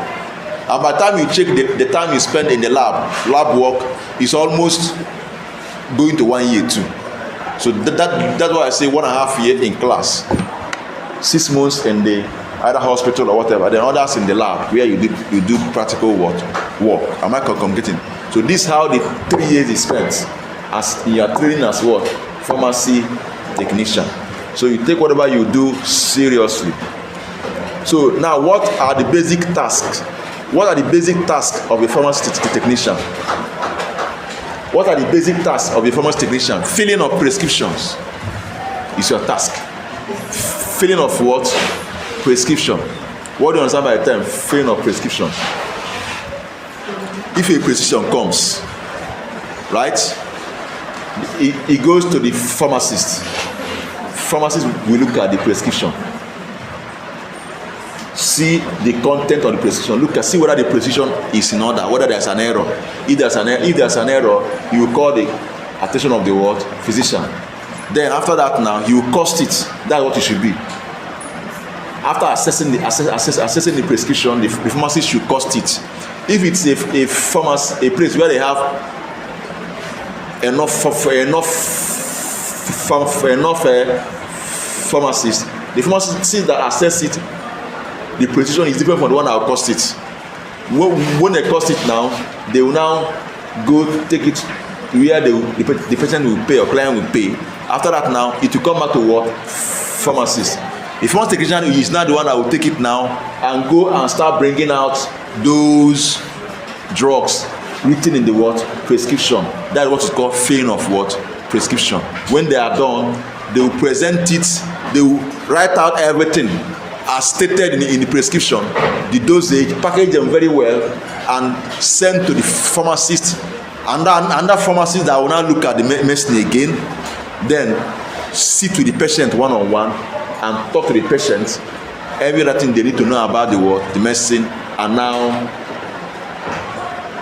And by the time you check the time you spend in the lab work is almost going to 1 year too. So that's why I say 1.5 years in class, 6 months in the either hospital or whatever, then others in the lab where you do practical work. Am I communicating? So this is how the 3 years is spent as you are training as what? Pharmacy technician. So you take whatever you do seriously. So now what are the basic tasks? What are the basic tasks of a pharmacy technician? What are the basic tasks of a pharmacy technician? Filling of prescriptions is your task. Filling of what? Prescription. What do you understand by the term filling of prescription? If a prescription comes, right, it goes to the pharmacist. Pharmacist will look at the prescription, see the content of the prescription, see whether the prescription is in order, whether there's an error. If there's an error, you will call the attention of the word physician. Then after that, now you will cost it. That's what it should be. After assessing the prescription, the pharmacist should cost it. If it's a place where they have enough pharmacists, the pharmacist that assess it, the prescription is different from the one that will cost it. When they cost it now, they will now go take it where the patient will pay or client will pay. After that, now it will come back to what? Pharmacist. The pharmacy technician is now the one that will take it now and go and start bringing out those drugs written in the what? Prescription. That is what is called filling of what? Prescription. When they are done, they will present it, they will write out everything as stated in the prescription, the dosage, package them very well, and send to the pharmacist. And that pharmacist that will now look at the medicine again, then sit with the patient one-on-one and talk to the patient everything they need to know about the medicine, and now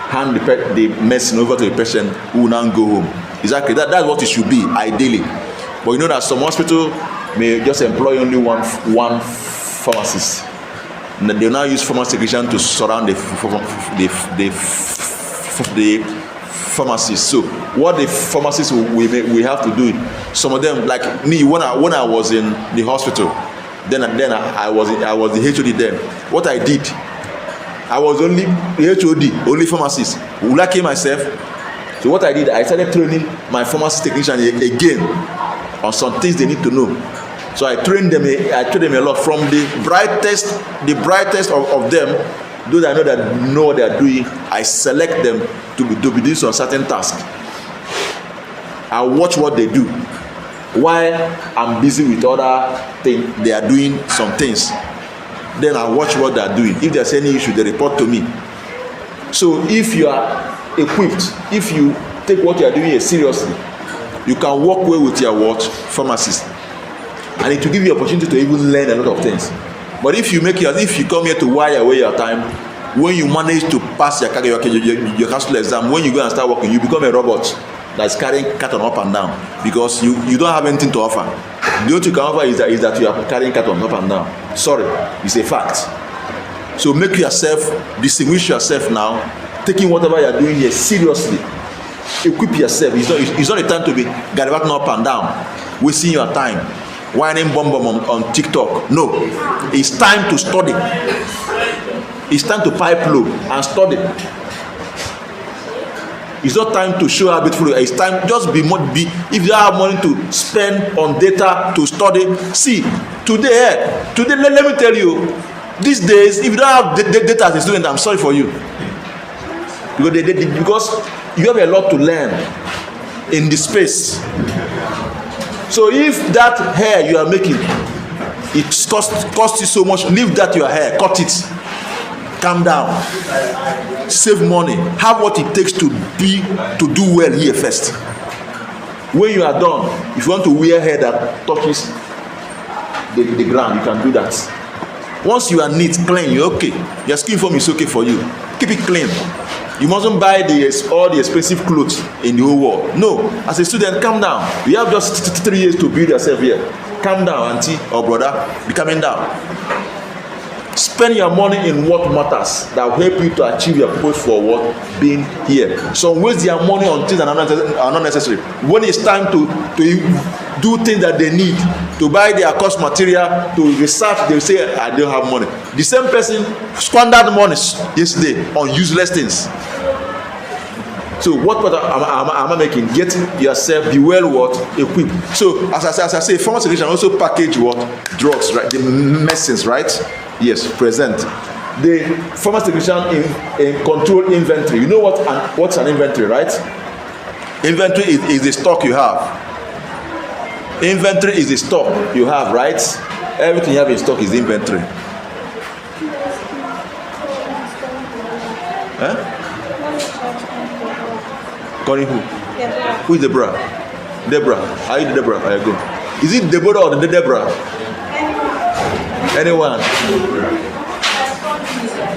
hand the medicine over to the patient who will now go home. Exactly, that's what it should be ideally. But you know that some hospital may just employ only one pharmacist. And they now use pharmacy technician to surround the pharmacist. So what the pharmacists we have to do, some of them, like me, when I was in the hospital, then I was the HOD then. What I did, I was only the HOD, only pharmacist. Will I kill myself? So what I did, I started training my pharmacy technician again on some things they need to know. So I trained them a lot. From the brightest of them, those I know what they are doing, I select them to be doing some certain task. I watch what they do while I'm busy with other things. They are doing some things, then I watch what they are doing. If there's any issue, they report to me. So if you are equipped, if you take what you are doing seriously, you can work well with your pharmacist, and it will give you opportunity to even learn a lot of things. But if you come here to while away your time, when you manage to pass your council exam, when you go and start working, you become a robot. that's carrying carton up and down, because you don't have anything to offer. The only thing you can offer is that you are carrying carton up and down. Sorry, it's a fact. So make yourself, distinguish yourself now, taking whatever you are doing here seriously. Equip yourself. It's not a time to be gallivanting up and down, wasting your time, whining bomb on TikTok. No, it's time to study. It's time to pipe low and study. It's not time to show how beautiful you are. It's time, just be if you don't have money to spend on data to study. See, today let me tell you, these days, if you don't have data as a student, I'm sorry for you, because you have a lot to learn in the space. So if that hair you are making, it costs you so much, leave that your hair, cut it, calm down, save money, have what it takes to do well here first. When you are done, if you want to wear hair that touches the ground, you can do that. Once you are neat, clean, you're okay. Your skin form is okay for you. Keep it clean. You mustn't buy all the expensive clothes in the whole world. No, as a student, calm down. You have just 3 years to build yourself here. Calm down, auntie or brother. Be calming down. Spend your money in what matters, that will help you to achieve your purpose for what being here. Some waste their money on things that are not necessary. When it's time to do things that they need, to buy their course material, to research, they say, I don't have money. The same person squandered money yesterday on useless things. So what am I making? Get yourself, be well equipped. So as I say, pharmacy can also package drugs, right? The medicines, right? Yes, present. The pharmacy in control inventory. You know what's an inventory, right? Inventory is the stock you have. Inventory is the stock you have, right? Everything you have in stock is inventory. Huh? Calling who? Deborah. Who is Deborah? Deborah. Are you Deborah? Are you good? Is it Deborah or the Deborah? Anyone?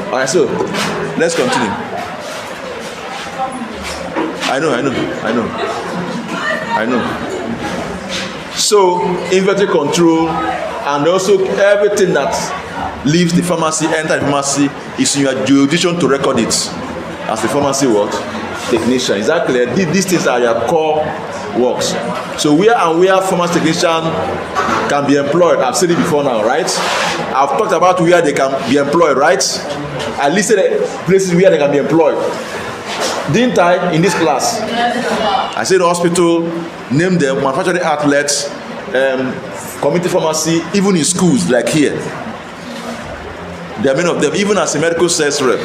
Alright, so let's continue. I know. So inventory control, and also everything that leaves the pharmacy, enter the pharmacy, is in your jurisdiction to record it as the pharmacy technician. Is that clear? These things are your core works. So where pharmacy technician can be employed, I've said it before now, right? I've talked about where they can be employed, right? I listed places where they can be employed. Didn't I, in this class? I said hospital, name them, manufacturing outlets, community pharmacy, even in schools like here. There are many of them, even as a medical sales rep.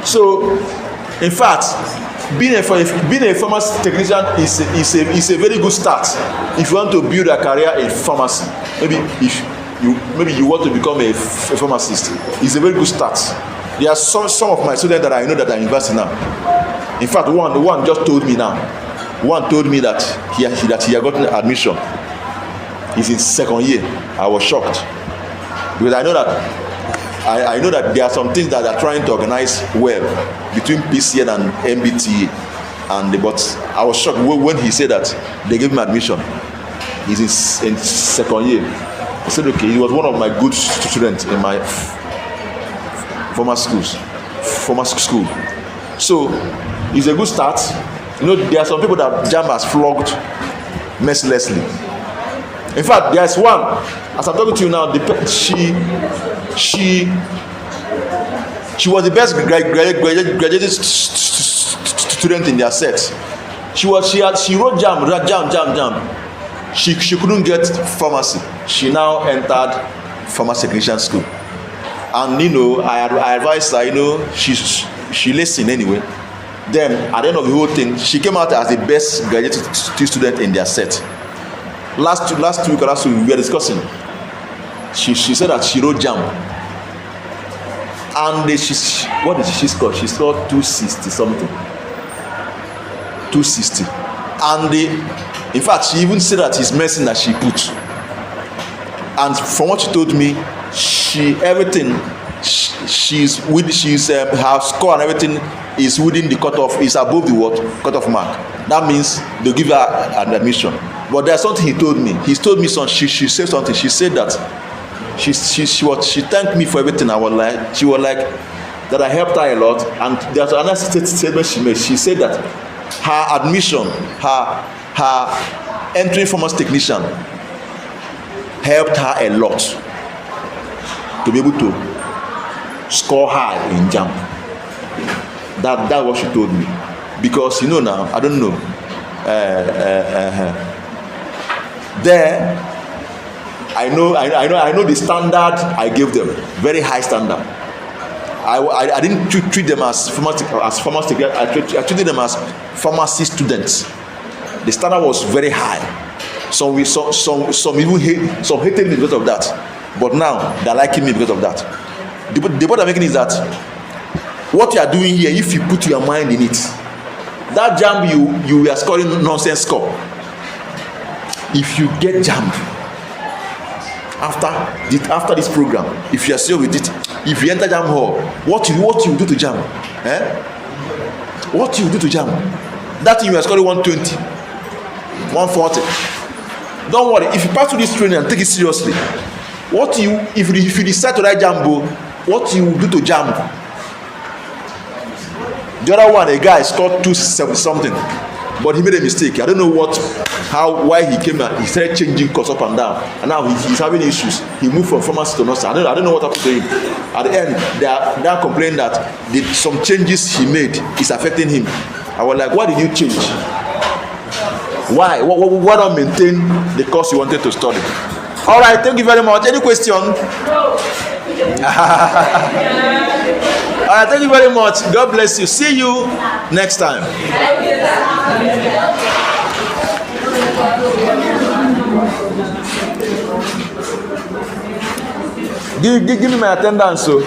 So, in fact, being a pharmacy technician is a very good start if you want to build a career in pharmacy. Maybe you want to become a pharmacist. It's a very good start. There are some of my students that I know that are in university now. In fact, one just told me now. One told me that he had gotten admission. He's in second year. I was shocked because I know that there are some things that are trying to organize well between PCN and MBTA, but I was shocked when he said that they gave him admission. He's in second year. I said, okay, he was one of my good students in my former school. So it's a good start. You know, there are some people that JAMB has flogged mercilessly. In fact, there's one, as I'm talking to you now, she was the best graduated student in their set. She wrote JAMB. She couldn't get pharmacy. She now entered pharmacy technician school. And I advised her, she listened anyway. Then at the end of the whole thing, she came out as the best graduated student in their set. Last week we were discussing. She said that she wrote JAMB. And what did she score? She scored 260 something. 260. And in fact, she even said that it's medicine that she put. And from what she told me, everything her score and everything is within the cutoff, is above the what cutoff mark. That means they give her an admission. But there's something he told me. He told me some. She said something. She said that she thanked me for everything. She was like that I helped her a lot. And there's another statement she made. She said that her admission, her entering pharmacy technician helped her a lot to be able to score high in JAMB. That's what she told me. Because now, I don't know. There, I know the standard I gave them, very high standard. I didn't treat them as pharmacy. I treated them as pharmacy students. The standard was very high. Some even hated me because of that. But now they're liking me because of that. The point I'm making is that what you are doing here, if you put your mind in it, that JAMB you were scoring nonsense score. If you get JAMB after this program, if you are serious with it, if you enter JAMB hall, what you do to JAMB? What you do to JAMB? That thing you are scoring 120, 140. Don't worry, if you pass through this training and take it seriously, if you decide to write JAMB, what you do to JAMB? The other one, a guy scored 270 something, but he made a mistake. I don't know why he came and he started changing course up and down, and now he's having issues. He moved from pharmacy to nurse. I don't know what happened to him. At the end, they are complaining that some changes he made is affecting him. I was like, what did you change? Why not maintain the course you wanted to study? All right, thank you very much. Any question? No. All right, thank you very much. God bless you. See you next time. Give me my attendance, so.